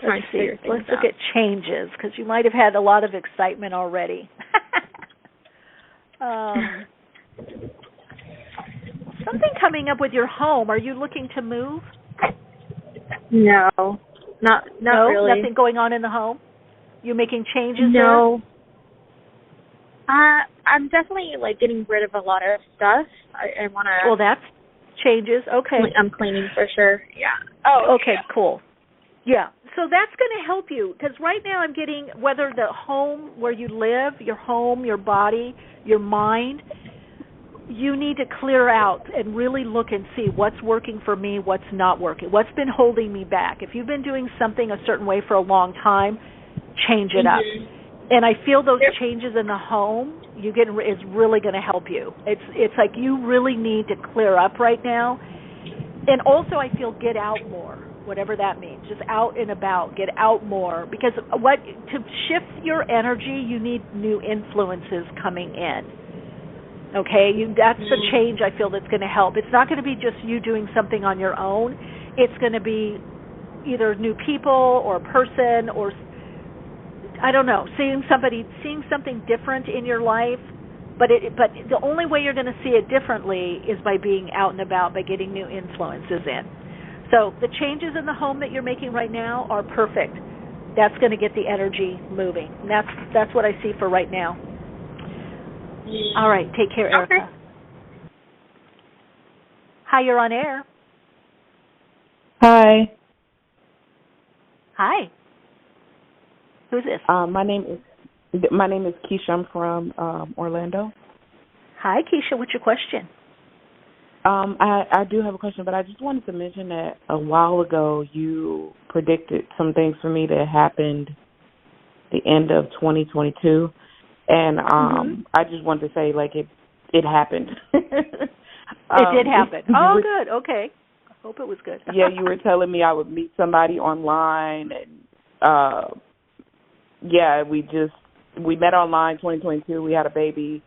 trying to figure things out. Let's look at changes, because you might have had a lot of excitement already. Something coming up with your home. Are you looking to move? No, not really. Nothing going on in the home? You making changes? No. I'm definitely getting rid of a lot of stuff. I want to. Well, that's changes. Okay. I'm cleaning for sure. Yeah. Oh. Okay. Yeah. Cool. Yeah. So that's going to help you, because right now I'm getting whether the home where you live, your home, your body, your mind, you need to clear out and really look and see what's working for me, what's not working, what's been holding me back. If you've been doing something a certain way for a long time, change it up. And I feel those changes in the home is really going to help you. It's like you really need to clear up right now. And also I feel get out more, whatever that means. Just out and about, get out more. Because to shift your energy, you need new influences coming in. Okay? That's the change I feel that's going to help. It's not going to be just you doing something on your own. It's going to be either new people or a person or, I don't know, seeing something different in your life. But the only way you're going to see it differently is by being out and about, by getting new influences in. So the changes in the home that you're making right now are perfect. That's going to get the energy moving. And that's what I see for right now. All right. Take care, Erica. Okay. Hi, you're on air. Hi. Hi. Who's this? My name is Keisha. I'm from Orlando. Hi, Keisha. What's your question? I do have a question, but I just wanted to mention that a while ago you predicted some things for me that happened the end of 2022, and I just wanted to say, like, it happened. It did happen. Oh, good. Okay. I hope it was good. Yeah, you were telling me I would meet somebody online, and yeah, we met online 2022. We had a baby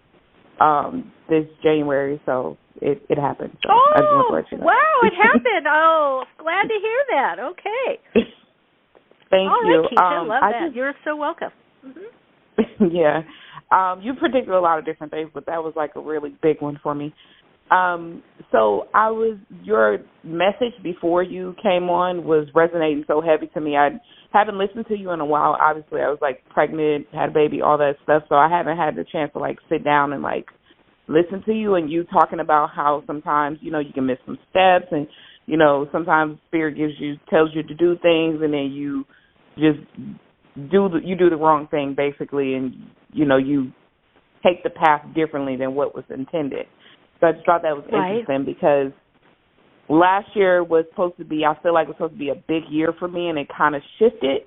this January, so it happened. So oh, I just want to let you know. Wow, it happened. Oh, glad to hear that. Okay. Thank All you. Right, Keisha, love that. You're so welcome. Mm-hmm. Yeah. You predicted a lot of different things, but that was like a really big one for me. So your message before you came on was resonating so heavy to me. I haven't listened to you in a while. Obviously, I was like pregnant, had a baby, all that stuff. So I haven't had the chance to like sit down and like listen to you, and you talking about how sometimes, you can miss some steps, and, sometimes spirit tells you to do things, and then you just do the wrong thing basically, and, you take the path differently than what was intended. So I just thought that was interesting because last year was supposed to be, I feel like it was supposed to be a big year for me, and it kind of shifted.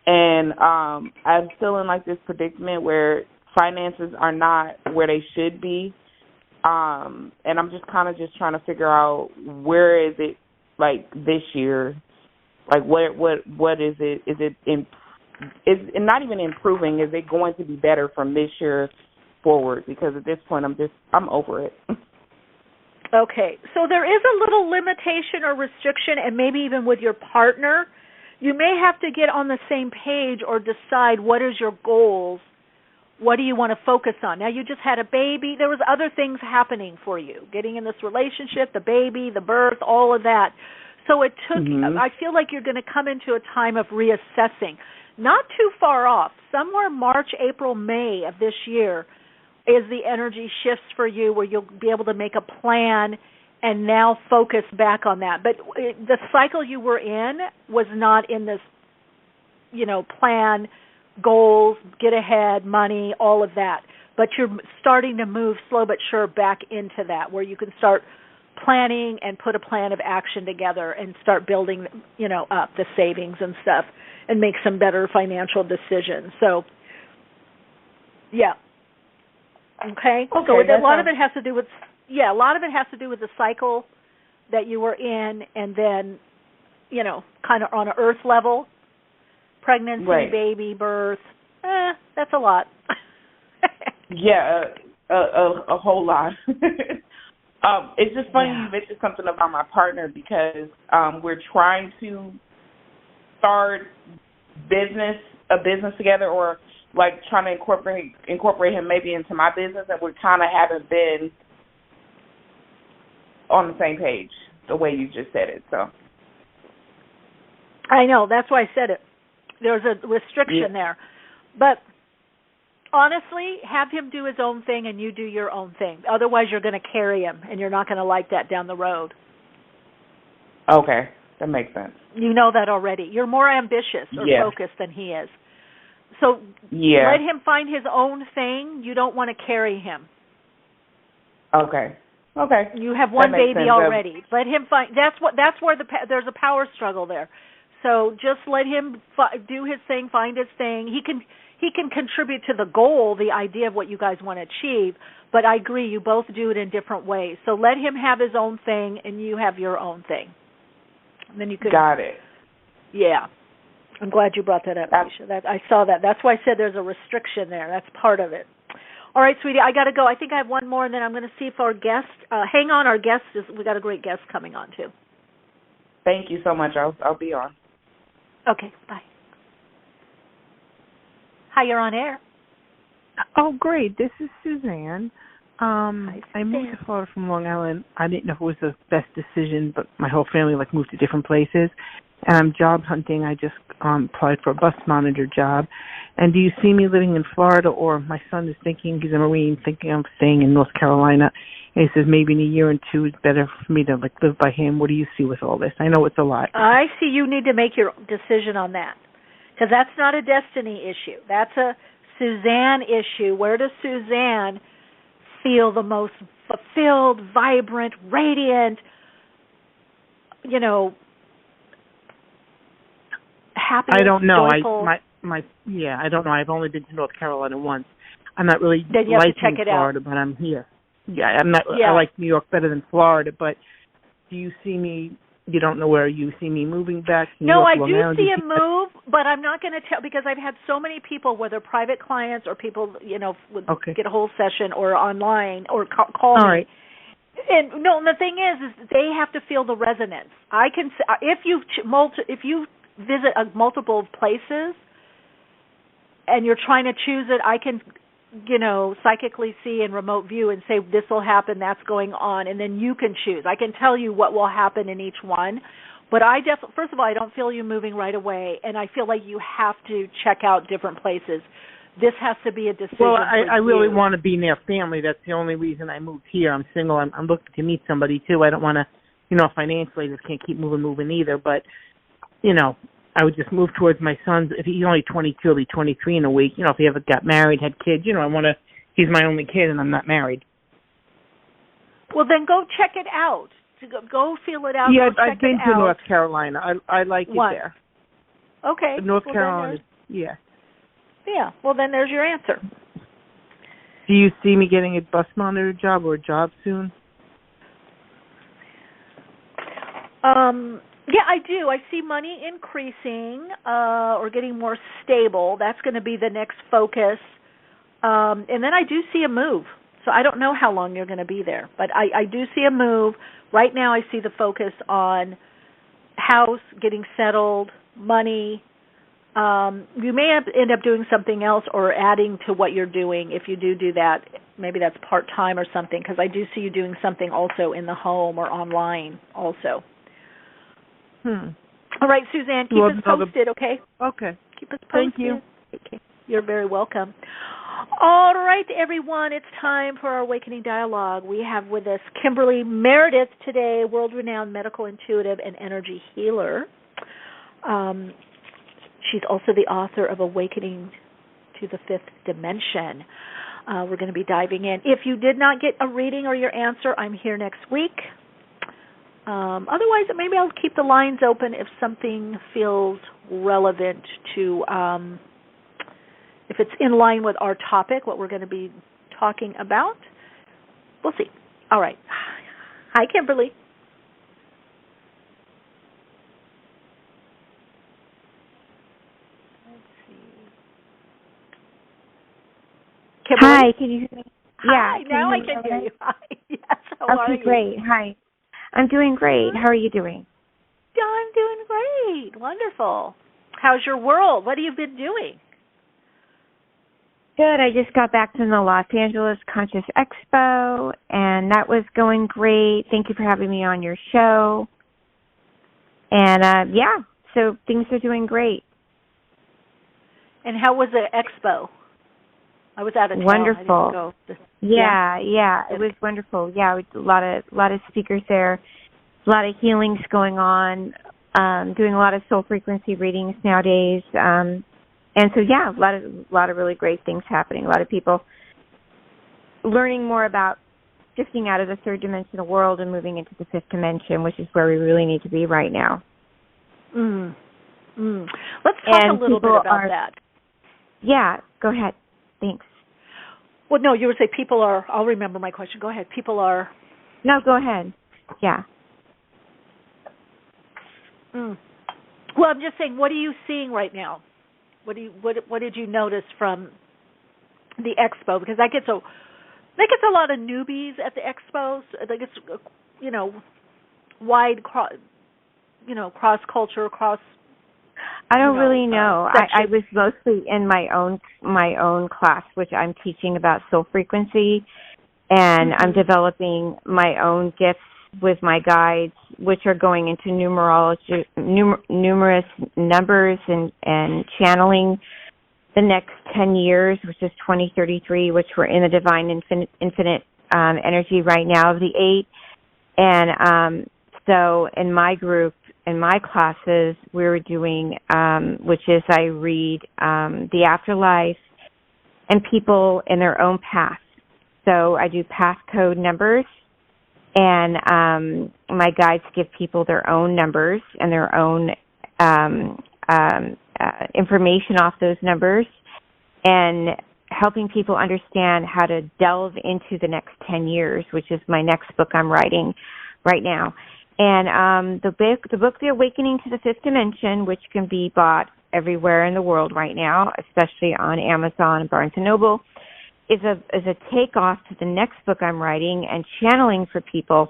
And I'm still in like this predicament where finances are not where they should be. And I'm just kind of just trying to figure out where is it like this year? Like what is it? Is it not even improving? Is it going to be better from this year forward? Because at this point I'm over it. Okay, so there is a little limitation or restriction, and maybe even with your partner, you may have to get on the same page or decide what is your goals. What do you want to focus on? Now, you just had a baby. There was other things happening for you, getting in this relationship, the baby, the birth, all of that. So it took, I feel like you're going to come into a time of reassessing. Not too far off, somewhere March, April, May of this year is the energy shifts for you where you'll be able to make a plan and now focus back on that. But the cycle you were in was not in this, plan, goals, get ahead, money, all of that. But you're starting to move slow but sure back into that where you can start planning and put a plan of action together and start building, up the savings and stuff and make some better financial decisions. So, yeah. Okay. So a lot of it has to do with the cycle that you were in, and then, kind of on an earth level, pregnancy, baby, birth. That's a lot. Yeah, a whole lot. It's just funny you mentioned something about my partner because we're trying to start a business together, or like trying to incorporate him maybe into my business, and we kind of haven't been on the same page the way you just said it. So I know, that's why I said it. There's a restriction there. But honestly, have him do his own thing and you do your own thing. Otherwise, you're going to carry him, and you're not going to like that down the road. Okay, that makes sense. You know that already. You're more ambitious or focused than he is. So let him find his own thing. You don't want to carry him. Okay. You have one baby already. Let him find. That's where there's a power struggle there. So just let him do his thing, find his thing. He can contribute to the goal, the idea of what you guys want to achieve. But I agree, you both do it in different ways. So let him have his own thing, and you have your own thing. And then you could. Got it. Yeah. I'm glad you brought that up, Keisha. I saw that. That's why I said there's a restriction there. That's part of it. All right, sweetie, I got to go. I think I have one more, and then I'm going to see if our guest, hang on, our guest we got a great guest coming on, too. Thank you so much. I'll be on. Okay, bye. Hi, you're on air. Oh, great. This is Suzanne. Hi, I moved to Florida from Long Island. I didn't know if it was the best decision, but my whole family moved to different places. And I'm job hunting. I just applied for a bus monitor job. And do you see me living in Florida, or my son is thinking, he's a Marine, thinking I'm staying in North Carolina. And he says maybe in a year or two it's better for me to live by him. What do you see with all this? I know it's a lot. I see you need to make your decision on that, because that's not a destiny issue. That's a Suzanne issue. Where does Suzanne feel the most fulfilled, vibrant, radiant, happy, I don't know. joyful. I don't know. I've only been to North Carolina once. I'm not really then you have liking to check it Florida, out. but I'm here. Yeah, I'm not. Yeah. I like New York better than Florida, but do you see me? You don't know where you see me moving back to New York, I Long do Island? see a move, but I'm not going to tell because I've had so many people, whether private clients or people, would get a whole session or online or call me. All right. And the thing is they have to feel the resonance. I can if you visit multiple places and you're trying to choose it, I can psychically see in remote view and say this will happen, that's going on, and then you can choose. I can tell you what will happen in each one, but first of all, I don't feel you moving right away, and I feel like you have to check out different places. This has to be a decision. Well, I really want to be near family. That's the only reason I moved here. I'm single. I'm looking to meet somebody too. I don't want to, financially, I just can't keep moving either. But, I would just move towards my son's. If he's only 22, he'll be 23 in a week. If he ever got married, had kids, I want to. He's my only kid, and I'm not married. Well, then go check it out. Go feel it out. Yeah, I've been to North Carolina. I like it there. Okay. North Carolina. Yeah. Yeah. Well, then there's your answer. Do you see me getting a bus monitor job or a job soon? Yeah, I do. I see money increasing or getting more stable. That's going to be the next focus. And then I do see a move. So I don't know how long you're going to be there, but I do see a move. Right now I see the focus on house, getting settled, money. You may end up doing something else or adding to what you're doing if you do that. Maybe that's part-time or something, because I do see you doing something also in the home or online also. All right, Suzanne, keep us posted, okay? Okay. Keep us posted. Thank you. Okay. You're very welcome. All right, everyone, it's time for our Awakening Dialogue. We have with us Kimberly Meredith today, world-renowned medical intuitive and energy healer. She's also the author of Awakening to the Fifth Dimension. We're going to be diving in. If you did not get a reading or your answer, I'm here next week. Otherwise, maybe I'll keep the lines open if something feels relevant to, if it's in line with our topic, what we're going to be talking about. We'll see. All right. Hi, Kimberly. Kimberly? Hi, can you hear me? Hi, Yeah, now I can hear you. Hi. Yes, how are you? Okay, great. Hi. I'm doing great. How are you doing? I'm doing great. Wonderful. How's your world? What have you been doing? Good. I just got back from the Los Angeles Conscious Expo, and that was going great. Thank you for having me on your show. And, so things are doing great. And how was the expo? I was out of town. Wonderful. I didn't go. Yeah. It was wonderful. Yeah, a lot of speakers there, a lot of healings going on, doing a lot of soul frequency readings nowadays. And so, a lot of really great things happening. A lot of people learning more about shifting out of the third dimensional world and moving into the fifth dimension, which is where we really need to be right now. Let's talk a little bit about that. Yeah, go ahead. Thanks. Well, no, you would say people are, I'll remember my question. Go ahead. People are. No, go ahead. Yeah. Well, I'm just saying, what are you seeing right now? What did you notice from the expo? Because that gets a lot of newbies at the expos. That gets wide cross culture, cross. I don't really know. I was mostly in my own class, which I'm teaching about soul frequency, and I'm developing my own gifts with my guides, which are going into numerology, numerous numbers and channeling the next 10 years, which is 2033, which we're in the divine infinite energy right now of the 8. And so in my group, in my classes, we were doing, which is I read the afterlife and people in their own path. So I do passcode numbers, and my guides give people their own numbers and their own information off those numbers, and helping people understand how to delve into the next 10 years, which is my next book I'm writing right now. And the book, The Awakening to the Fifth Dimension, which can be bought everywhere in the world right now, especially on Amazon and Barnes & Noble, is a takeoff to the next book I'm writing and channeling for people.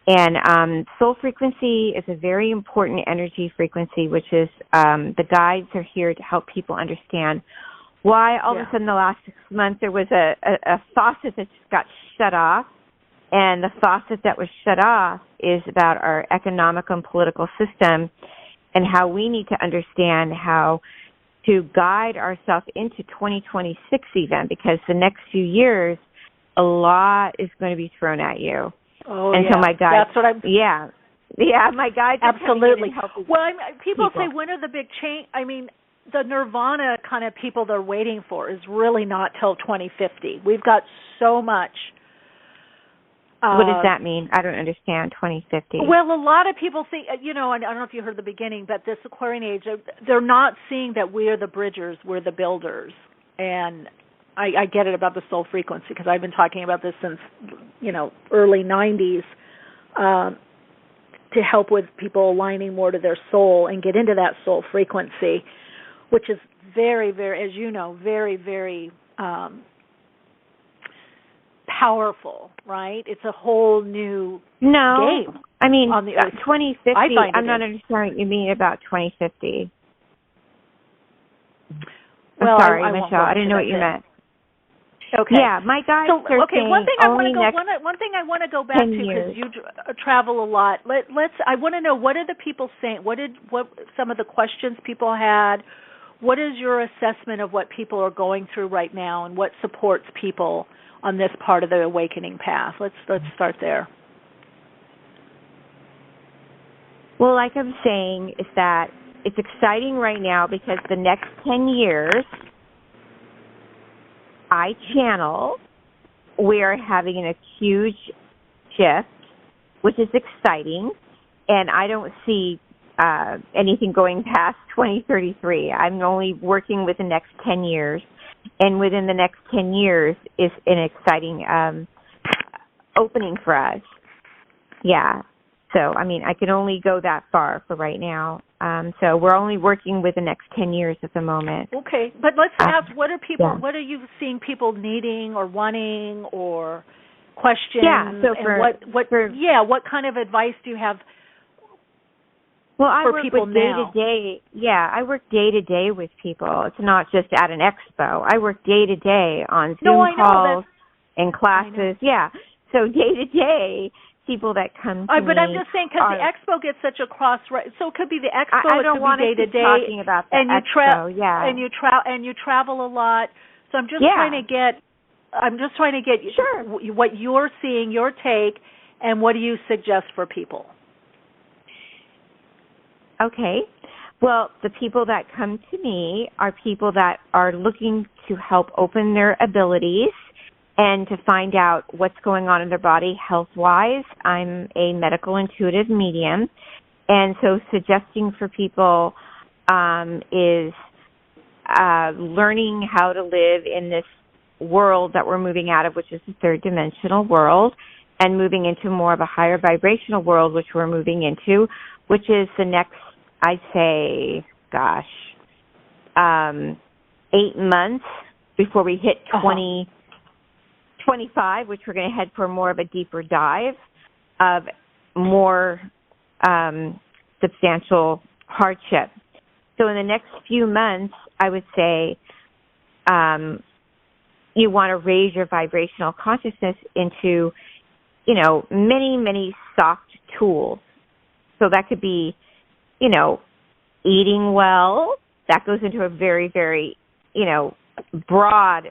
And soul frequency is a very important energy frequency, which is the guides are here to help people understand why all of a sudden the last 6 months there was a faucet that just got shut off. And the faucet that was shut off is about our economic and political system and how we need to understand how to guide ourselves into 2026 even, because the next few years, a lot is going to be thrown at you. Oh, and so my guides, that's what I'm... Yeah, my guides absolutely. Are well, people say, when are the big change? I mean, the nirvana kind of people they're waiting for is really not till 2050. We've got so much... what does that mean? I don't understand, 2050. Well, a lot of people think, I don't know if you heard the beginning, but this Aquarian age, they're not seeing that we are the bridgers, we're the builders. And I get it about the soul frequency, because I've been talking about this since, early 90s, to help with people aligning more to their soul and get into that soul frequency, which is very, very, as you know, very, very... powerful, right? It's a whole new game. I mean, on the 2050, I'm not understanding what you mean about 2050. Well, I'm sorry, Michelle. I didn't know what you meant. Okay. Yeah, my guys are saying one thing I want to go back to, years. because you travel a lot. I want to know, what are the people saying? What some of the questions people had? What is your assessment of what people are going through right now, and what supports people on this part of the awakening path? Let's start there. Well, like I'm saying, is that it's exciting right now because the next 10 years, I channel, we are having a huge shift, which is exciting, and I don't see anything going past 2033. I'm only working with the next 10 years. And within the next 10 years is an exciting opening for us. Yeah. So, I mean, I can only go that far for right now. So we're only working with the next 10 years at the moment. Okay. But let's ask, what are people, what are you seeing people needing or wanting or questions? Yeah. So what kind of advice do you have? Well, I work people with day-to-day. Yeah, I work day-to-day with people. It's not just at an expo. I work day-to-day on Zoom calls and classes. Yeah, so day-to-day, people that come to me. But I'm just saying, because the expo gets such a so it could be the expo, I don't want to keep talking about the expo, and you travel a lot. So I'm just trying to get what you're seeing, your take, and what do you suggest for people? Okay. Well, the people that come to me are people that are looking to help open their abilities and to find out what's going on in their body health-wise. I'm a medical intuitive medium, and so suggesting for people is learning how to live in this world that we're moving out of, which is the third dimensional world, and moving into more of a higher vibrational world, which we're moving into, which is the next, I'd say, 8 months before we hit 2025, which we're going to head for more of a deeper dive of more substantial hardship. So in the next few months, I would say you want to raise your vibrational consciousness into, many, many soft tools. So that could be, eating well. That goes into a very, very, broad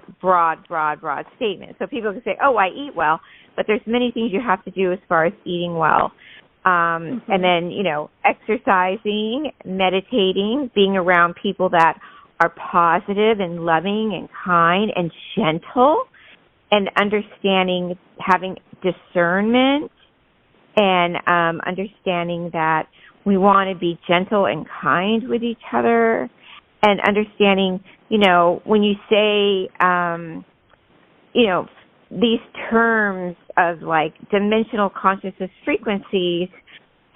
statement. So people can say, I eat well, but there's many things you have to do as far as eating well. And then, exercising, meditating, being around people that are positive and loving and kind and gentle and understanding, having discernment, and understanding that we want to be gentle and kind with each other, and understanding, when you say, these terms of like dimensional consciousness frequencies,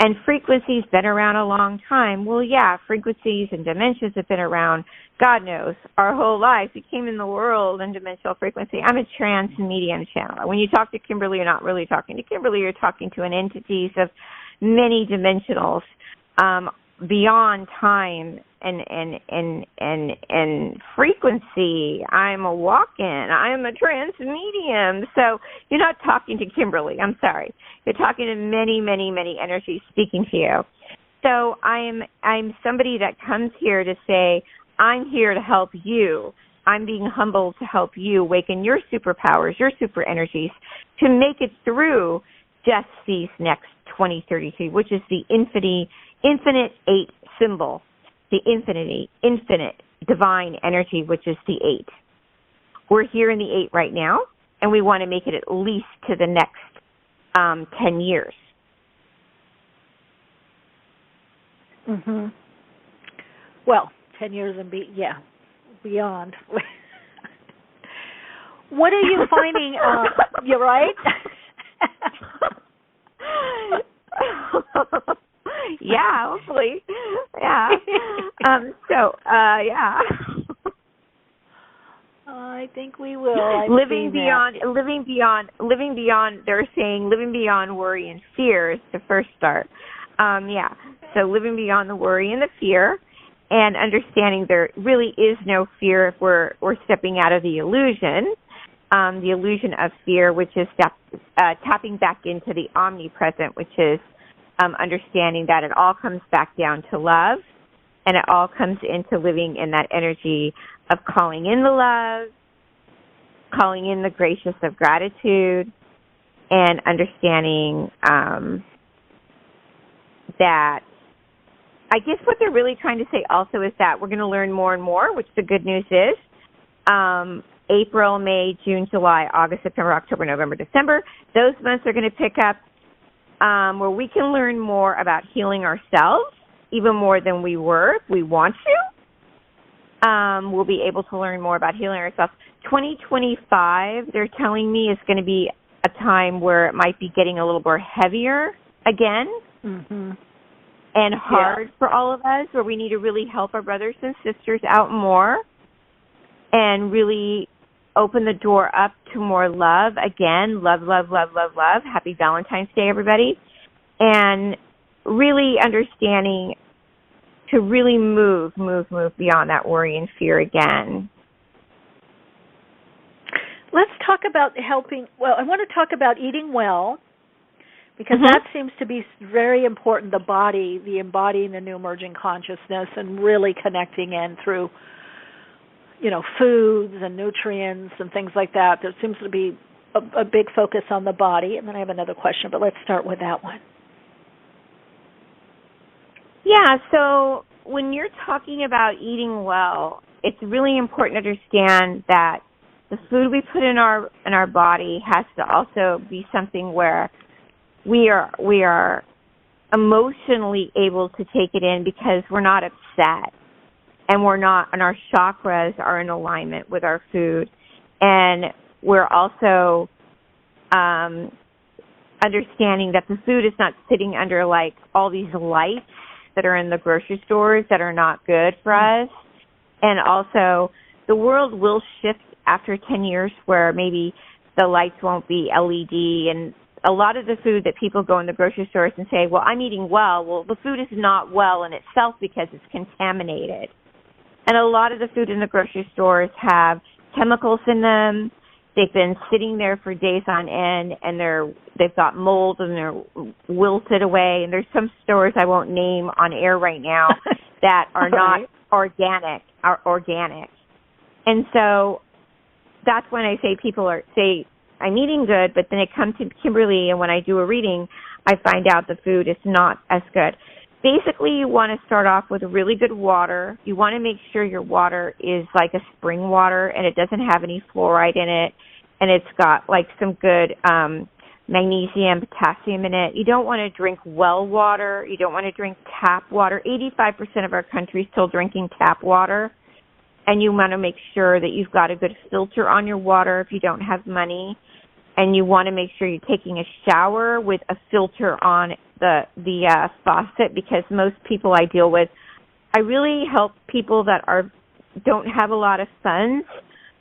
and frequencies been around a long time. Well, yeah, frequencies and dimensions have been around, God knows, our whole life. We came in the world in dimensional frequency. I'm a trance medium channeler. When you talk to Kimberly, you're not really talking to Kimberly. You're talking to an entities of many dimensionals beyond time and frequency. I'm a walk-in. I'm a trance medium. So you're not talking to Kimberly. I'm sorry. You're talking to many, many, many energies speaking to you. So I'm somebody that comes here to say, I'm here to help you. I'm being humbled to help you awaken your superpowers, your super energies, to make it through just these next 2033, which is the infinite 8 symbol, the infinite divine energy, which is the 8. We're here in the 8 right now, and we want to make it at least to the next 10 years. Mm-hmm. Well, 10 years and beyond. What are you finding? You're right. Yeah, hopefully. Yeah. Yeah. I think we will. Living beyond. They're saying living beyond worry and fear is the first start. Yeah. So living beyond the worry and the fear, and understanding there really is no fear if we're stepping out of the illusion of fear, which is tapping back into the omnipresent, which is understanding that it all comes back down to love, and it all comes into living in that energy of calling in the love, calling in the gracious of gratitude, and understanding that I guess what they're really trying to say also is that we're going to learn more and more, which the good news is. April, May, June, July, August, September, October, November, December, those months are going to pick up where we can learn more about healing ourselves, even more than we were if we want to. We'll be able to learn more about healing ourselves. 2025, they're telling me, is going to be a time where it might be getting a little more heavier again. Mm-hmm. And hard for all of us, where we need to really help our brothers and sisters out more and really open the door up to more love. Again, love, love, love, love, love. Happy Valentine's Day, everybody. And really understanding to really move beyond that worry and fear again. Let's talk about helping. Well, I want to talk about eating well, because Mm-hmm. that seems to be very important, the body, the embodying the new emerging consciousness, and really connecting in through, foods and nutrients and things like that. There seems to be a big focus on the body. And then I have another question, but let's start with that one. Yeah, so when you're talking about eating well, it's really important to understand that the food we put in our body has to also be something where we are emotionally able to take it in, because we're not upset, and our chakras are in alignment with our food, and we're also understanding that the food is not sitting under like all these lights that are in the grocery stores that are not good for us. And also the world will shift after 10 years where maybe the lights won't be LED, and a lot of the food that people go in the grocery stores and say, well, I'm eating well. Well, the food is not well in itself because it's contaminated. And a lot of the food in the grocery stores have chemicals in them. They've been sitting there for days on end, and they've got mold, and they're wilted away. And there's some stores I won't name on air right now that are not organic. And so that's when I say say I'm eating good, but then it comes to Kimberly, and when I do a reading, I find out the food is not as good. Basically, you want to start off with really good water. You want to make sure your water is like a spring water and it doesn't have any fluoride in it. and it's got like some good magnesium, potassium in it. You don't want to drink well water. You don't want to drink tap water. 85% of our country is still drinking tap water, and you want to make sure that you've got a good filter on your water if you don't have money, and you want to make sure you're taking a shower with a filter on the faucet, because most people I deal with, I really help people that don't have a lot of funds.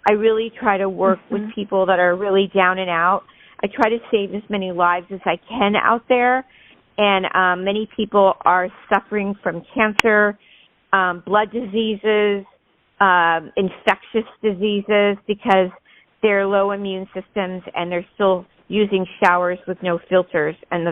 I really try to work with people that are really down and out. I try to save as many lives as I can out there, and many people are suffering from cancer, blood diseases, infectious diseases, because they're low immune systems and they're still using showers with no filters, and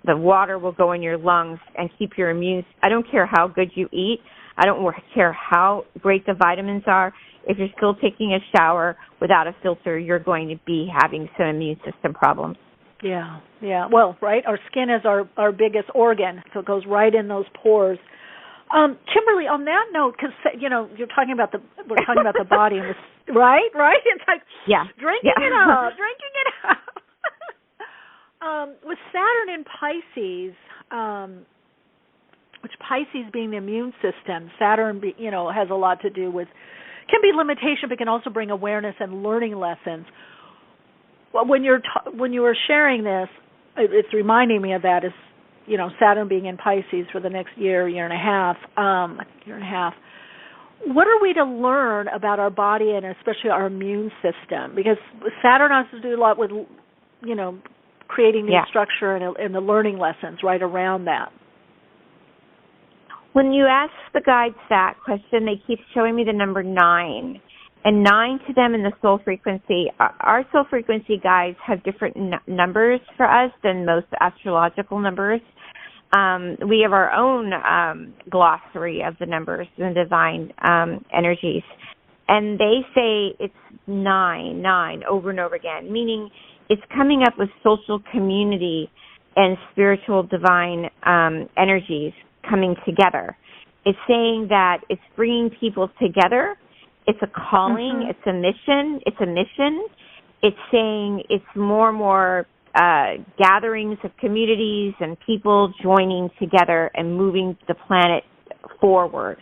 the water will go in your lungs and keep your immune. I don't care how good you eat. I don't care how great the vitamins are. If you're still taking a shower without a filter, you're going to be having some immune system problems. Yeah. Well, right, our skin is our biggest organ, so it goes right in those pores. Kimberly, on that note, because we're talking about the body, and right? It's like drinking it up. With Saturn in Pisces, which Pisces being the immune system, Saturn, has a lot to do with, can be limitation, but can also bring awareness and learning lessons. Well, when you were sharing this, it's reminding me of that. Is Saturn being in Pisces for the next year and a half. What are we to learn about our body and especially our immune system? Because Saturn has to do a lot with, creating the structure and the learning lessons right around that. When you ask the guides that question, they keep showing me the number 9. And 9 to them in the soul frequency, our soul frequency guides have different numbers for us than most astrological numbers. We have our own glossary of the numbers and divine energies. And they say it's 9 over and over again, meaning it's coming up with social community and spiritual divine energies coming together. It's saying that it's bringing people together. It's a calling. It's a mission. It's saying it's more and more gatherings of communities and people joining together and moving the planet forward.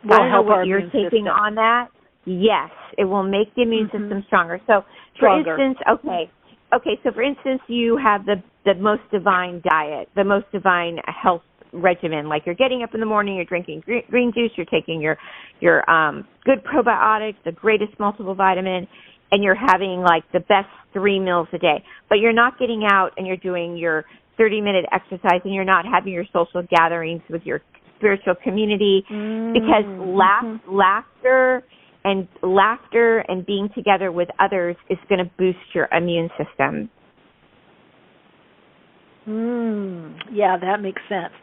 I don't know what you're taking on that. Yes, it will make the immune system stronger. So, for instance, so for instance, you have the most divine diet, the most divine health regimen. Like you're getting up in the morning, you're drinking green juice, you're taking your good probiotics, the greatest multiple vitamin, and you're having like the best 3 meals a day. But you're not getting out and you're doing your 30-minute exercise, and you're not having your social gatherings with your spiritual community, because laughter and being together with others is going to boost your immune system. Yeah, that makes sense.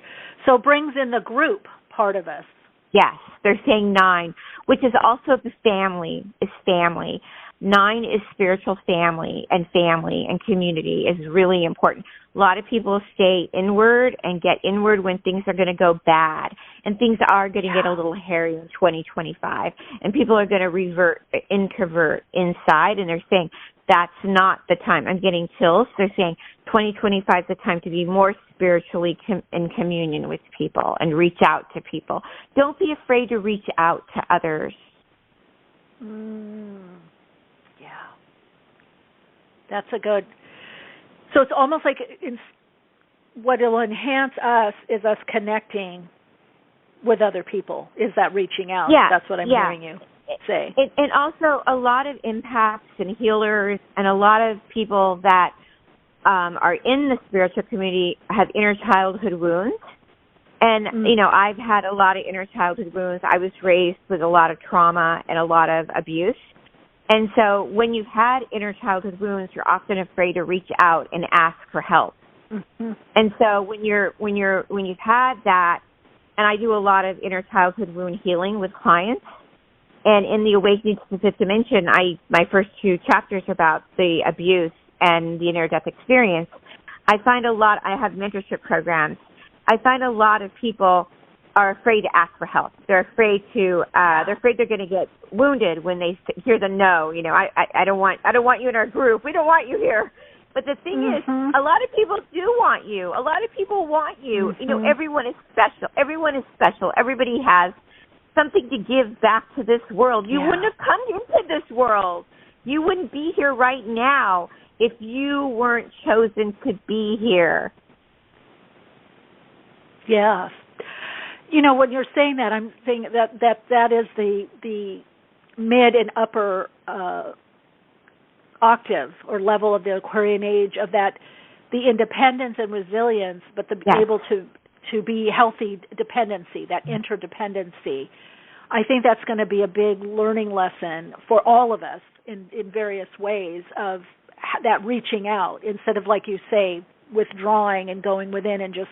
So it brings in the group part of us. Yes, they're saying 9, which is also the family, is family. 9 is spiritual family and community is really important. A lot of people stay inward and get inward when things are going to go bad, and things are going to get a little hairy in 2025, and people are going to introvert inside, and they're saying that's not the time. I'm getting chills. They're saying 2025 is the time to be more spiritually in communion with people and reach out to people. Don't be afraid to reach out to others. That's a good. So it's almost like what will enhance us is us connecting with other people. Is that reaching out? Yeah, that's what I'm hearing you say. And also a lot of empaths and healers and a lot of people that are in the spiritual community have inner childhood wounds. And, I've had a lot of inner childhood wounds. I was raised with a lot of trauma and a lot of abuse. And so when you've had inner childhood wounds, you're often afraid to reach out and ask for help. And so when you've had that, and I do a lot of inner childhood wound healing with clients, and in the Awakening to the Fifth Dimension, my first 2 chapters are about the abuse and the near-death experience. I have mentorship programs. I find a lot of people are afraid to ask for help. They're afraid to. They're afraid they're going to get wounded when they hear the no. You know, I don't want you in our group. We don't want you here. But the thing is, a lot of people do want you. A lot of people want you. You know, everyone is special. Everyone is special. Everybody has something to give back to this world. You wouldn't have come into this world. You wouldn't be here right now if you weren't chosen to be here. Yeah. You know, when you're saying that, I'm saying that is the mid and upper octave or level of the Aquarian age, of that, the independence and resilience, but the able to be healthy dependency, that interdependency. I think that's going to be a big learning lesson for all of us in various ways, of that reaching out instead of, like you say, withdrawing and going within and just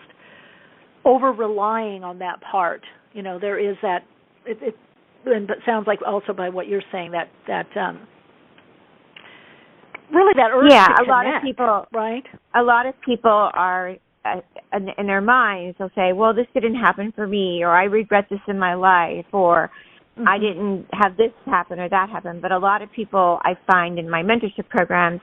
over-relying on that part. You know, there is that, it sounds like also by what you're saying, that really that urge to connect, lot of people, right? A lot of people are, in their minds, they'll say, well, this didn't happen for me, or I regret this in my life, or I didn't have this happen or that happen. But a lot of people I find in my mentorship programs,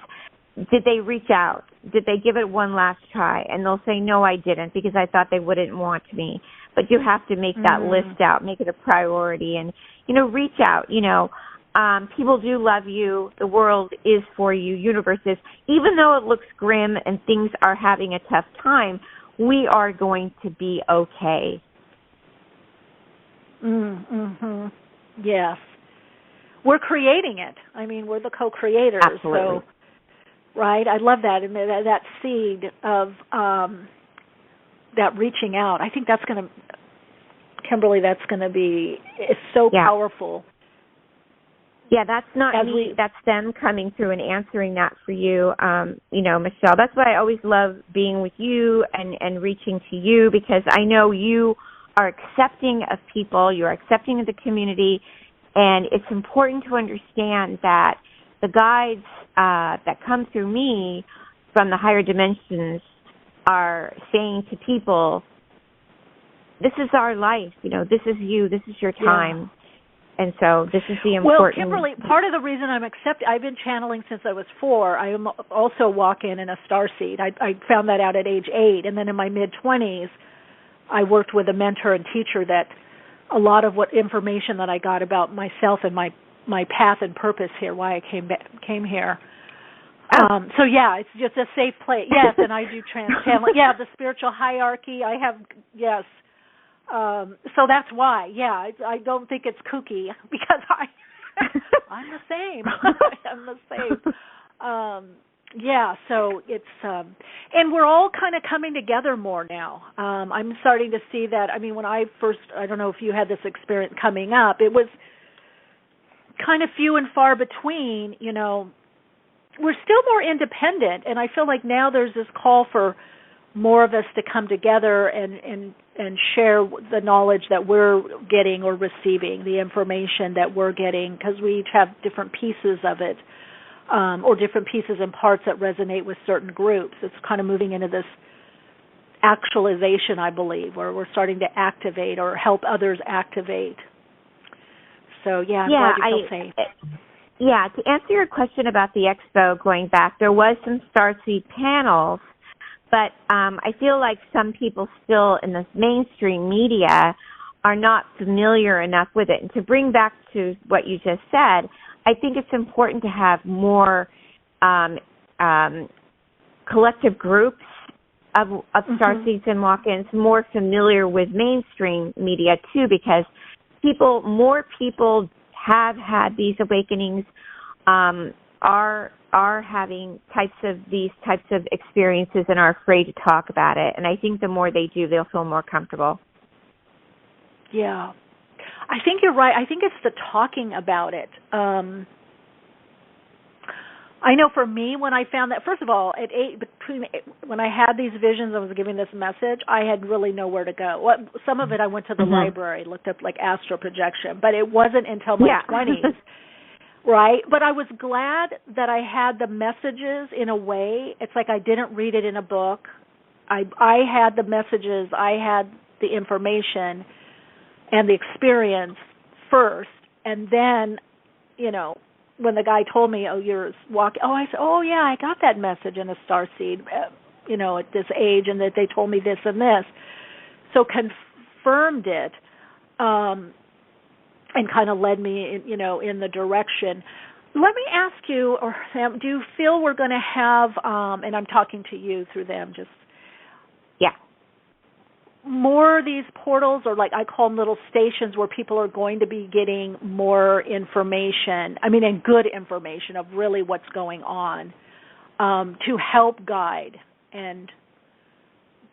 did they reach out? Did they give it one last try? And they'll say, no, I didn't, because I thought they wouldn't want me. But you have to make that list out, make it a priority, and, you know, reach out. You know, people do love you. The world is for you. Universe is. Even though it looks grim and things are having a tough time, we are going to be okay. Yes. We're creating it. I mean, we're the co-creators. Absolutely. So, right? I love that. And that seed of that reaching out, I think that's going to, Kimberly, that's going to be, it's so powerful. Yeah, that's not me. That's them coming through and answering that for you. You know, Michele, that's why I always love being with you and reaching to you, because I know you are accepting of people, you're accepting of the community, and it's important to understand that the guides that come through me from the higher dimensions are saying to people, this is our life, you know, this is you, this is your time. Yeah. And so this is the important... Well, Kimberly, part of the reason I'm I've been channeling since I was 4. I am also walk-in and a starseed. I found that out at age 8. And then in my mid-20s, I worked with a mentor and teacher that a lot of what information that I got about myself and my path and purpose here, why I came here. So, yeah, it's just a safe place. Yes, and I do channeling. Yeah, the spiritual hierarchy. I have, yes. So that's why, I don't think it's kooky, because I'm the same. I'm the same. So it's, and we're all kind of coming together more now. I'm starting to see that. I mean, when I don't know if you had this experience coming up, it was kind of few and far between, you know. We're still more independent, and I feel like now there's this call for more of us to come together and share the knowledge that we're getting or receiving, the information that we're getting, because we each have different pieces of it, or different pieces and parts that resonate with certain groups. It's kind of moving into this actualization, I believe, where we're starting to activate or help others activate. So, I'm glad you feel safe. Yeah, to answer your question about the expo going back, there was some Starseed panels, but I feel like some people still in the mainstream media are not familiar enough with it. And to bring back to what you just said, I think it's important to have more collective groups of Starseeds and walk-ins more familiar with mainstream media too, because more people have had these awakenings, are having these types of experiences and are afraid to talk about it. And I think the more they do, they'll feel more comfortable. Yeah. I think you're right. I think it's the talking about it. I know for me, when I found that, first of all, at 8, when I had these visions, I was giving this message, I had really nowhere to go. Some of it, I went to the library, looked up like astral projection, but it wasn't until my 20s, right? But I was glad that I had the messages in a way. It's like I didn't read it in a book. I had the messages. I had the information. and the experience first, and then, you know, when the guy told me, oh, you're walking, oh, I said, oh, yeah, I got that message in a starseed, you know, at this age, and that they told me this and this. So confirmed it, and kind of led me, you know, in the direction. Let me ask you, or Sam, do you feel we're going to have, and I'm talking to you through them, just more of these portals, or like I call them little stations, where people are going to be getting more information, I mean, and good information of really what's going on, to help guide and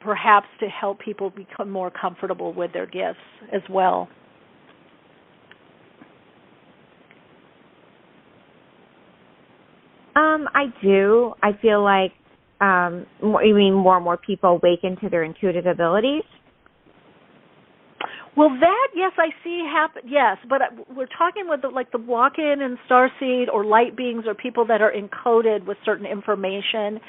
perhaps to help people become more comfortable with their gifts as well? I do. I feel like, you mean more and more people awaken to their intuitive abilities? Well, that, yes, I see happen. Yes, but we're talking with the walk-in and starseed or light beings, or people that are encoded with certain information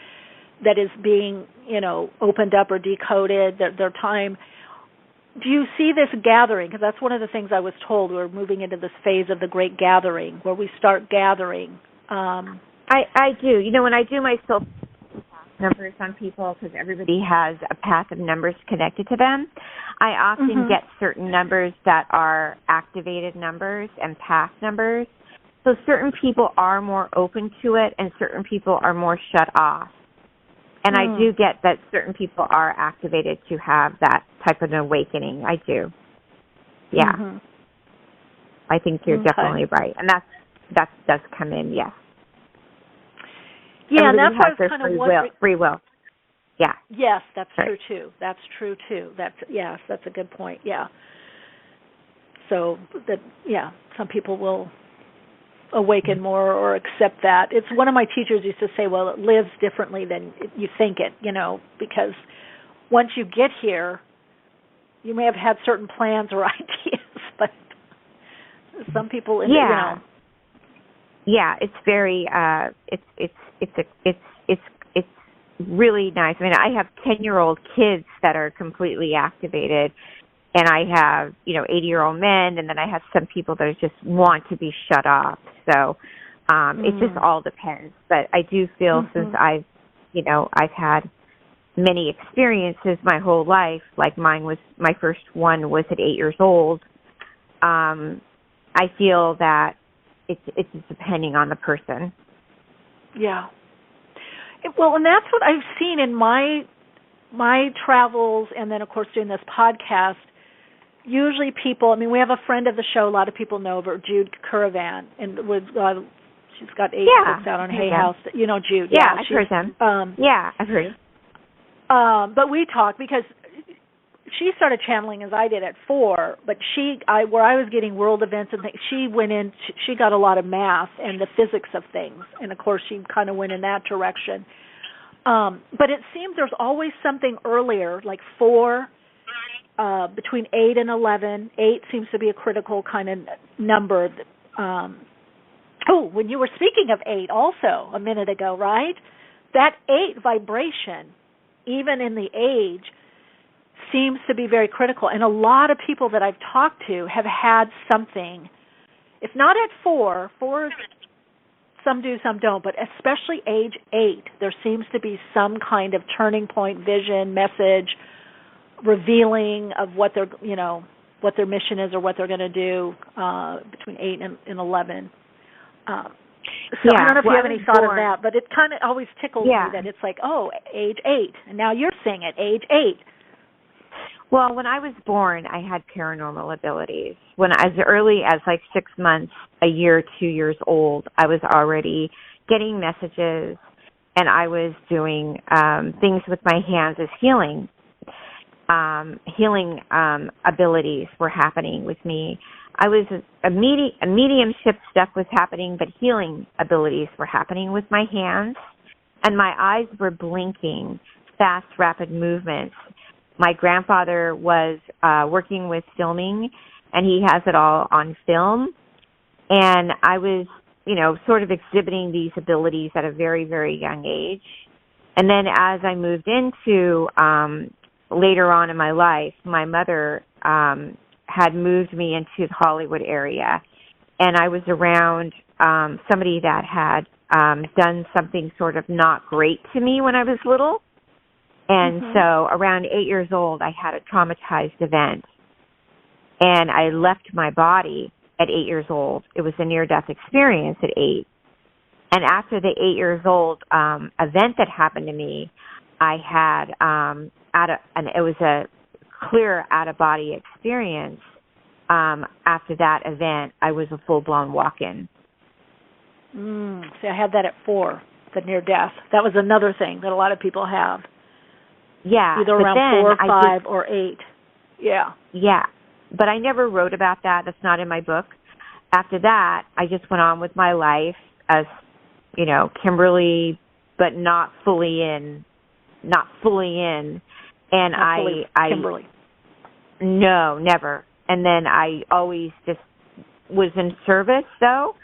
that is being, you know, opened up or decoded. Their time. Do you see this gathering? Because that's one of the things I was told. We're moving into this phase of the great gathering, where we start gathering. I do. You know, when I do my soul numbers on people, because everybody has a path of numbers connected to them, I often get certain numbers that are activated numbers and path numbers. So certain people are more open to it, and certain people are more shut off. And I do get that certain people are activated to have that type of an awakening. I do. Yeah. I think you're definitely right. And that does come in, yes. Yeah, and that's what I was kind of free will. Yeah. Yes, that's true too. That's true too. That's a good point. Yeah. So some people will awaken more or accept that. It's one of my teachers used to say, well, it lives differently than you think it, you know, because once you get here, you may have had certain plans or ideas, but some people, you know. Yeah, it's very it's really nice. I mean, I have 10-year-old kids that are completely activated, and I have, you know, 80-year-old men, and then I have some people that just want to be shut off. So it just all depends. But I do feel since I've had many experiences my whole life, like mine was, my first one was at 8 years old, I feel that it's depending on the person. Yeah. Well, and that's what I've seen in my travels, and then, of course, doing this podcast. Usually people, I mean, we have a friend of the show, a lot of people know her, Jude Caravan, and she's got 8 books out on Hay House. You know Jude. Yeah, I've heard them. I've heard. But we talked because she started channeling as I did at 4, but where I was getting world events and things, she got a lot of math and the physics of things, and of course she kind of went in that direction. But it seems there's always something earlier, like 4, between 8 and 11. 8 seems to be a critical kind of number. When you were speaking of 8 also a minute ago, right? That 8 vibration, even in the age, seems to be very critical. And a lot of people that I've talked to have had something, if not at 4, some do, some don't, but especially age 8, there seems to be some kind of turning point, vision, message, revealing of what their mission is or what they're going to do between 8 and 11. So I don't know if you have any thought of that, but it kind of always tickles me that it's like, oh, age 8, and now you're saying it, age 8. Well, when I was born, I had paranormal abilities. When as early as like 6 months, a year, 2 years old, I was already getting messages, and I was doing things with my hands as healing. Healing abilities were happening with me. I was a mediumship stuff was happening, but healing abilities were happening with my hands, and my eyes were blinking, fast, rapid movements. My grandfather was working with filming, and he has it all on film. And I was, sort of exhibiting these abilities at a very, very young age. And then as I moved into later on in my life, my mother had moved me into the Hollywood area, and I was around somebody that had done something sort of not great to me when I was little. And so around 8 years old, I had a traumatized event, and I left my body at 8 years old. It was a near-death experience at 8. And after the 8 years old event that happened to me, I had, and it was a clear out-of-body experience. After that event, I was a full-blown walk-in. See, I had that at 4, the near-death. That was another thing that a lot of people have. Yeah. Either around 4, 5, or 8. Yeah. Yeah. But I never wrote about that. That's not in my book. After that, I just went on with my life as, you know, Kimberly, but not fully in. And not fully Kimberly. No, never. And then I always just was in service, though,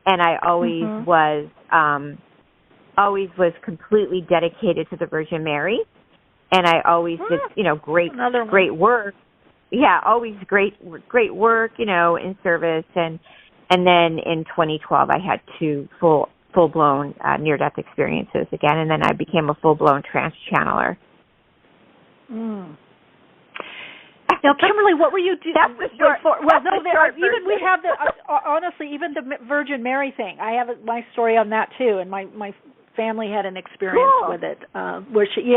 and I always was completely dedicated to the Virgin Mary. And I always did, you know, great work. Yeah, always great work, you know, in service. And then in 2012, I had 2 full-blown near-death experiences again, and then I became a full-blown trance channeler. Now, Kimberly, what were you doing? That's the short. Even we have the honestly, even the Virgin Mary thing. I have my story on that too, and my family had an experience with it, where she,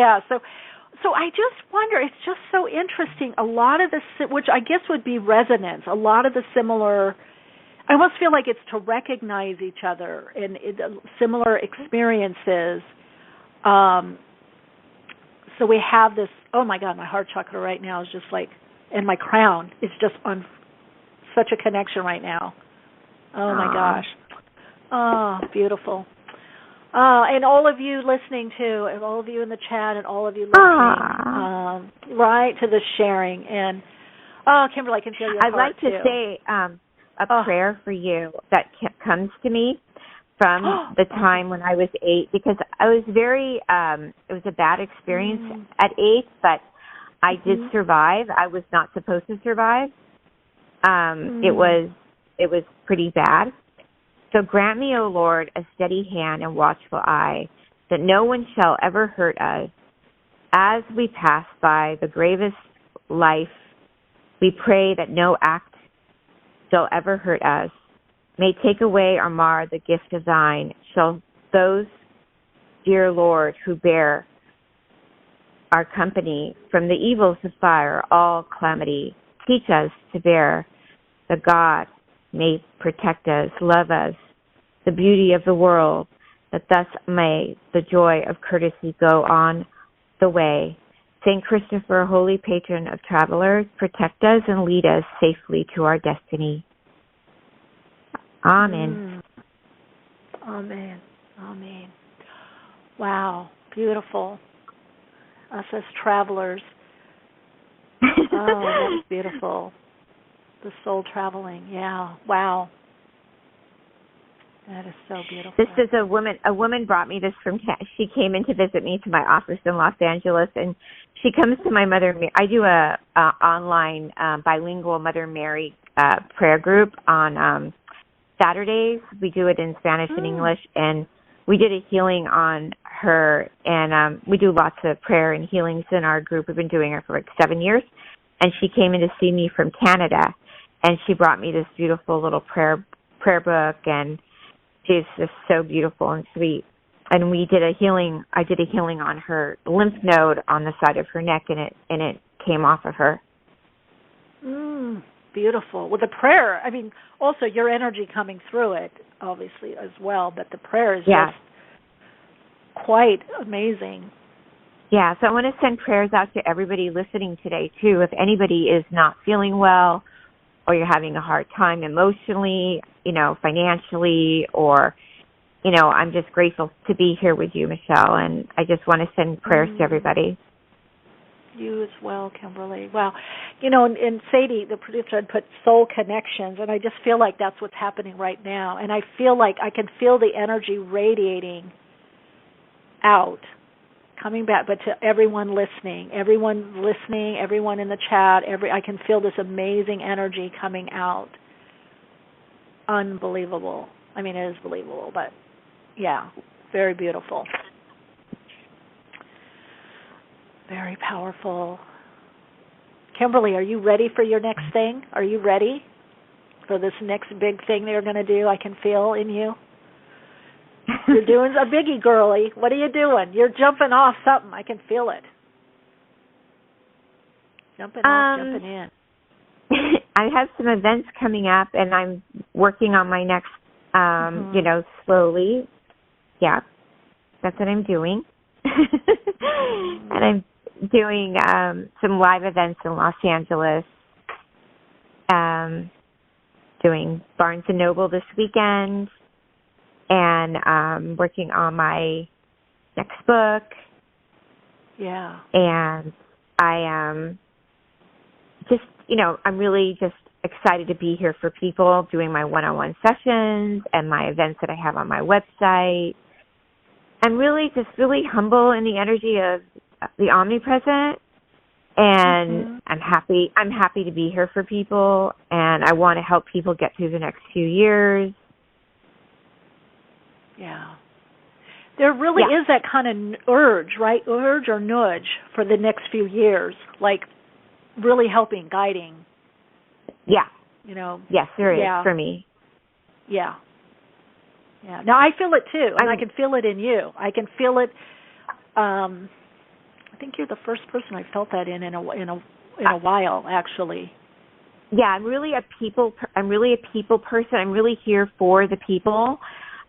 So I just wonder, it's just so interesting, a lot of the, which I guess would be resonance, a lot of the similar, I almost feel like it's to recognize each other and similar experiences. So we have this, oh my God, my heart chakra right now is just like, and my crown is just on such a connection right now. Oh my gosh. Oh, beautiful. And all of you listening too, and all of you in the chat, and all of you listening, right, to the sharing. And, Kimberly, I can feel your heart, I'd like to too. say a prayer for you that comes to me from the time when I was 8, because I was very, it was a bad experience at 8, but I did survive. I was not supposed to survive. It was pretty bad. So grant me, O Lord, a steady hand and watchful eye, that no one shall ever hurt us. As we pass by the gravest life, we pray that no act shall ever hurt us. May take away or mar the gift of thine. Shall those, dear Lord, who bear our company from the evils of fire, all calamity, teach us to bear the God may protect us, love us, the beauty of the world, that thus may the joy of courtesy go on the way. Saint Christopher, holy patron of travelers, protect us and lead us safely to our destiny. Amen. Amen. Amen. Wow. Beautiful. Us as travelers. Oh, that's beautiful. The soul traveling. Yeah. Wow. That is so beautiful. This is a woman. A woman brought me this from. She came in to visit me to my office in Los Angeles, and she comes to my Mother. I do a online bilingual Mother Mary prayer group on Saturdays. We do it in Spanish and English, and we did a healing on her, and we do lots of prayer and healings in our group. We've been doing it for like 7 years, and she came in to see me from Canada, and she brought me this beautiful little prayer book, and she's just so beautiful and sweet. And we did a healing. I did a healing on her lymph node on the side of her neck, and it came off of her. Beautiful. With the prayer, I mean, also your energy coming through it, obviously, as well, but the prayer is just quite amazing. Yeah, so I want to send prayers out to everybody listening today, too. If anybody is not feeling well, or you're having a hard time emotionally, financially, or, I'm just grateful to be here with you, Michele, and I just want to send prayers to everybody. You as well, Kimberly. Wow. And Sadie, the producer, had put soul connections, and I just feel like that's what's happening right now. And I feel like I can feel the energy radiating out coming back, but to everyone listening, everyone in the chat, I can feel this amazing energy coming out. Unbelievable. I mean, it is believable, but yeah, very beautiful. Very powerful. Kimberly, are you ready for your next thing? Are you ready for this next big thing they're going to do? I can feel in you. You're doing a biggie, girly. What are you doing? You're jumping off something. I can feel it. Jumping off, jumping in. I have some events coming up, and I'm working on my next, slowly. Yeah, that's what I'm doing. And I'm doing some live events in Los Angeles, doing Barnes & Noble this weekend, and working on my next book. Yeah. And I am I'm really just excited to be here for people, doing my one-on-one sessions and my events that I have on my website. I'm really humble in the energy of the omnipresent, and I'm happy to be here for people, and I want to help people get through the next few years. Yeah. There really is that kind of urge, right? Urge or nudge for the next few years, like really helping, guiding. Yeah. Yes, there is for me. Yeah. Yeah. Now I feel it too, and I can feel it in you. I can feel it. I think you're the first person I felt that in a while, actually. Yeah, I'm really a people person. I'm really here for the people.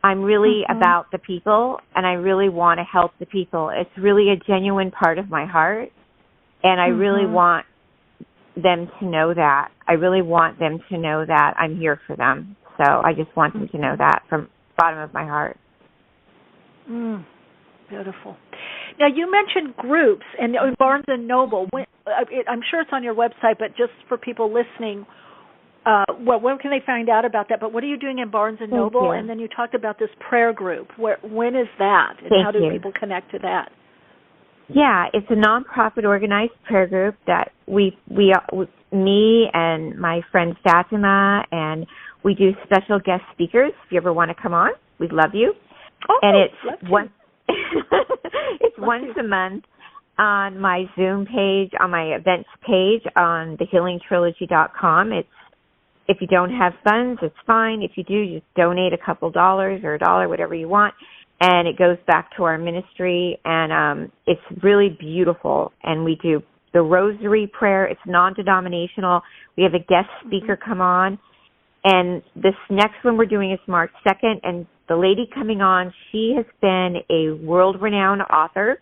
I'm really about the people, and I really want to help the people. It's really a genuine part of my heart, and I really want them to know that. I really want them to know that I'm here for them. So I just want them to know that from the bottom of my heart. Beautiful. Now, you mentioned groups and Barnes & Noble. I'm sure it's on your website, but just for people listening, when can they find out about that? But what are you doing in Barnes & Noble? And then you talked about this prayer group. When is that? And how do people connect to that? Yeah, it's a nonprofit organized prayer group that me and my friend Fatima, and we do special guest speakers. If you ever want to come on, we'd love you. Oh, and it's once a month on my Zoom page, on my events page on thehealingtrilogy.com. If you don't have funds, it's fine. If you do, just donate a couple dollars or $1, whatever you want. And it goes back to our ministry, and it's really beautiful. And we do the rosary prayer. It's non-denominational. We have a guest speaker come on. And this next one we're doing is March 2nd. And the lady coming on, she has been a world-renowned author,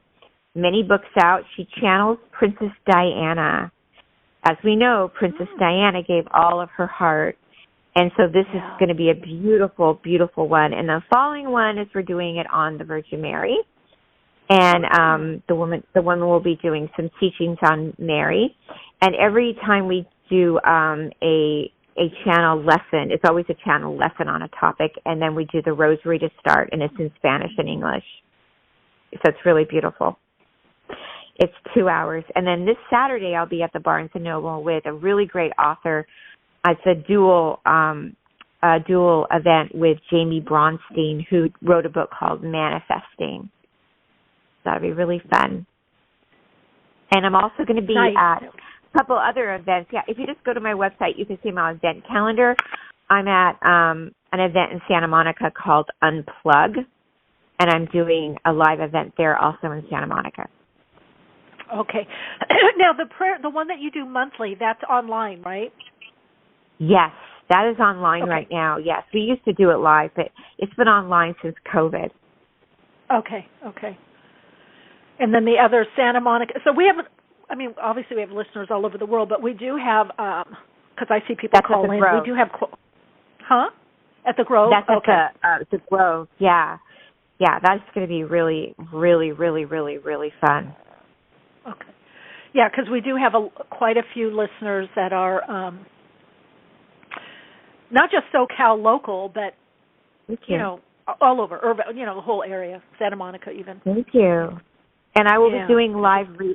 many books out. She channels Princess Diana. As we know, Princess Diana gave all of her heart. And so this is going to be a beautiful, beautiful one. And the following one is we're doing it on the Virgin Mary. And the woman will be doing some teachings on Mary. And every time we do a channel lesson, it's always a channel lesson on a topic. And then we do the rosary to start, and it's in Spanish and English. So it's really beautiful. It's 2 hours. And then this Saturday I'll be at the Barnes & Noble with a really great author. It's a dual event with Jamie Bronstein, who wrote a book called Manifesting. That'll be really fun. And I'm also going to be at a couple other events. Yeah, if you just go to my website, you can see my event calendar. I'm at an event in Santa Monica called Unplug, and I'm doing a live event there also in Santa Monica. Okay. Now, the one that you do monthly, that's online, right? Yes, that is online right now. Yes, we used to do it live, but it's been online since COVID. Okay. And then the other Santa Monica. So we have, obviously we have listeners all over the world, but we do have, because I see people call in. Grove. We do have, at the Grove? That's at the Grove, yeah. Yeah, that's going to be really, really, really, really, really fun. Okay. Yeah, because we do have quite a few listeners that are not just SoCal local, but, all over, urban, the whole area, Santa Monica even. Thank you. And I will be doing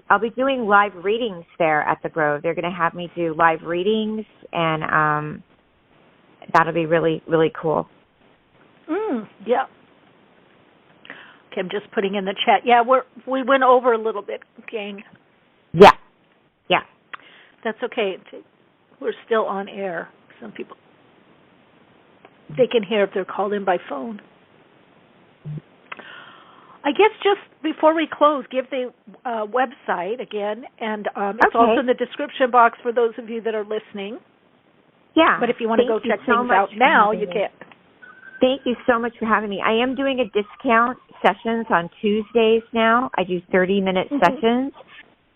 I'll be doing live readings there at the Grove. They're going to have me do live readings, and that'll be really, really cool. Yeah. Okay, I'm just putting in the chat. Yeah, we went over a little bit, gang. Yeah. That's okay. We're still on air. Some people, they can hear if they're called in by phone. I guess just before we close, give the website again, and it's also in the description box for those of you that are listening. Yeah. But if you want to go check things out now, you can. Thank you so much for having me. I am doing a discount sessions on Tuesdays now. I do 30-minute sessions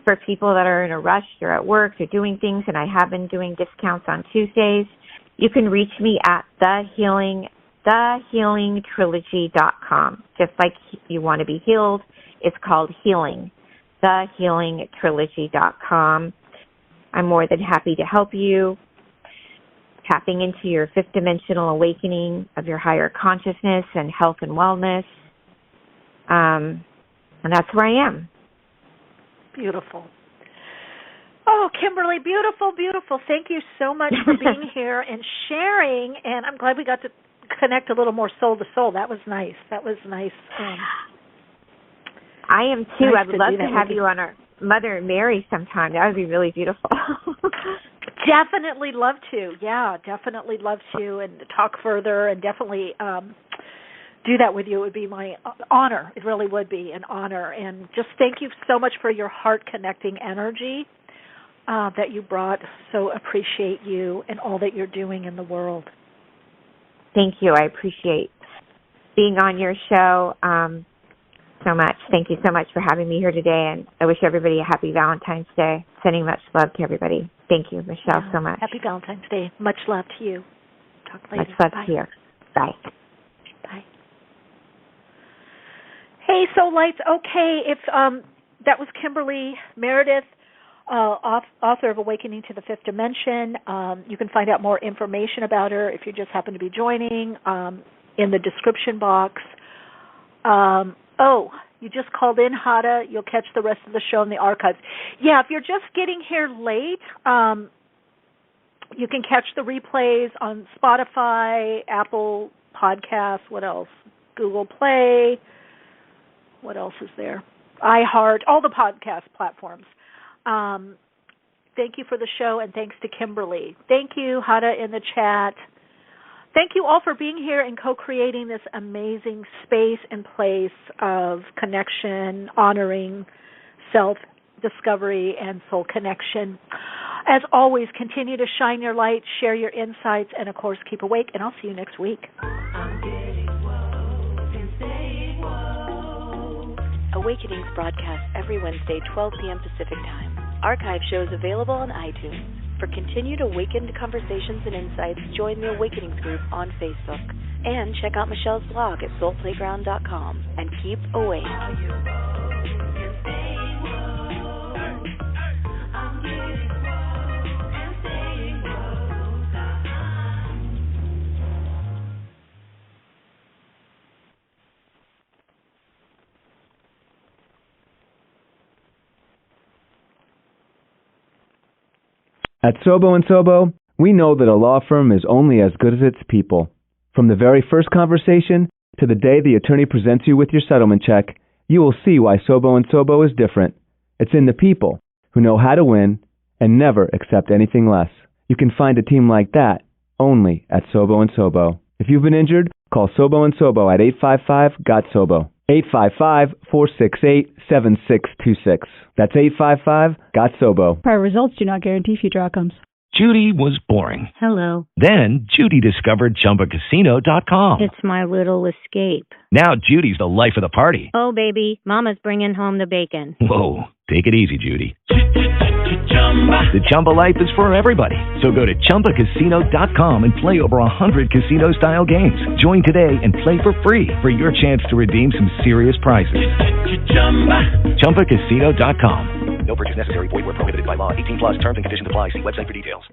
for people that are in a rush, they're at work, they're doing things, and I have been doing discounts on Tuesdays. You can reach me at thehealingtrilogy.com. Just like you want to be healed, it's called healing. Thehealingtrilogy.com. I'm more than happy to help you. Tapping into your fifth dimensional awakening of your higher consciousness and health and wellness. And that's where I am. Beautiful. Oh, Kimberly, beautiful, beautiful. Thank you so much for being here and sharing. And I'm glad we got to connect a little more soul to soul. That was nice. I am too. Nice I would love to have you on our Mother Mary sometime. That would be really beautiful. Definitely love to. Yeah, definitely love to, and talk further, and definitely do that with you. It would be my honor. It really would be an honor. And just thank you so much for your heart-connecting energy that you brought. So appreciate you and all that you're doing in the world. Thank you. I appreciate being on your show so much. Thank you so much for having me here today, and I wish everybody a happy Valentine's Day. Sending much love to everybody. Thank you, Michele, so much. Happy Valentine's Day. Much love to you. Talk later. Much love Bye. to you. Bye. Bye. Hey, Soul Lights. Okay, if that was Kimberly Meredith, author of Awakening to the Fifth Dimension. You can find out more information about her if you just happen to be joining in the description box. You just called in, Hada. You'll catch the rest of the show in the archives. Yeah, if you're just getting here late, you can catch the replays on Spotify, Apple Podcasts, what else? Google Play. What else is there? iHeart, all the podcast platforms. Thank you for the show, and thanks to Kimberly. Thank you, Hada, in the chat. Thank you all for being here and co-creating this amazing space and place of connection, honoring self-discovery and soul connection. As always, continue to shine your light, share your insights, and, of course, keep awake, and I'll see you next week. Awakenings broadcast every Wednesday, 12 p.m. Pacific Time. Archive shows available on iTunes. For continued awakened conversations and insights, join the Awakenings group on Facebook. And check out Michele's blog at soulplayground.com. And keep awake. At Sobo & Sobo, we know that a law firm is only as good as its people. From the very first conversation to the day the attorney presents you with your settlement check, you will see why Sobo & Sobo is different. It's in the people who know how to win and never accept anything less. You can find a team like that only at Sobo & Sobo. If you've been injured, call Sobo & Sobo at 855-GOT-SOBO. 855-468-7626. That's 855-GOT-SOBO. Prior results do not guarantee future outcomes. Judy was boring. Hello. Then Judy discovered ChumbaCasino.com. It's my little escape. Now Judy's the life of the party. Oh, baby, mama's bringing home the bacon. Whoa, take it easy, Judy. The Chumba life is for everybody. So go to ChumbaCasino.com and play over 100 casino-style games. Join today and play for free for your chance to redeem some serious prizes. ChumbaCasino.com. No purchase necessary. Void where prohibited by law. 18+ terms and conditions apply. See website for details.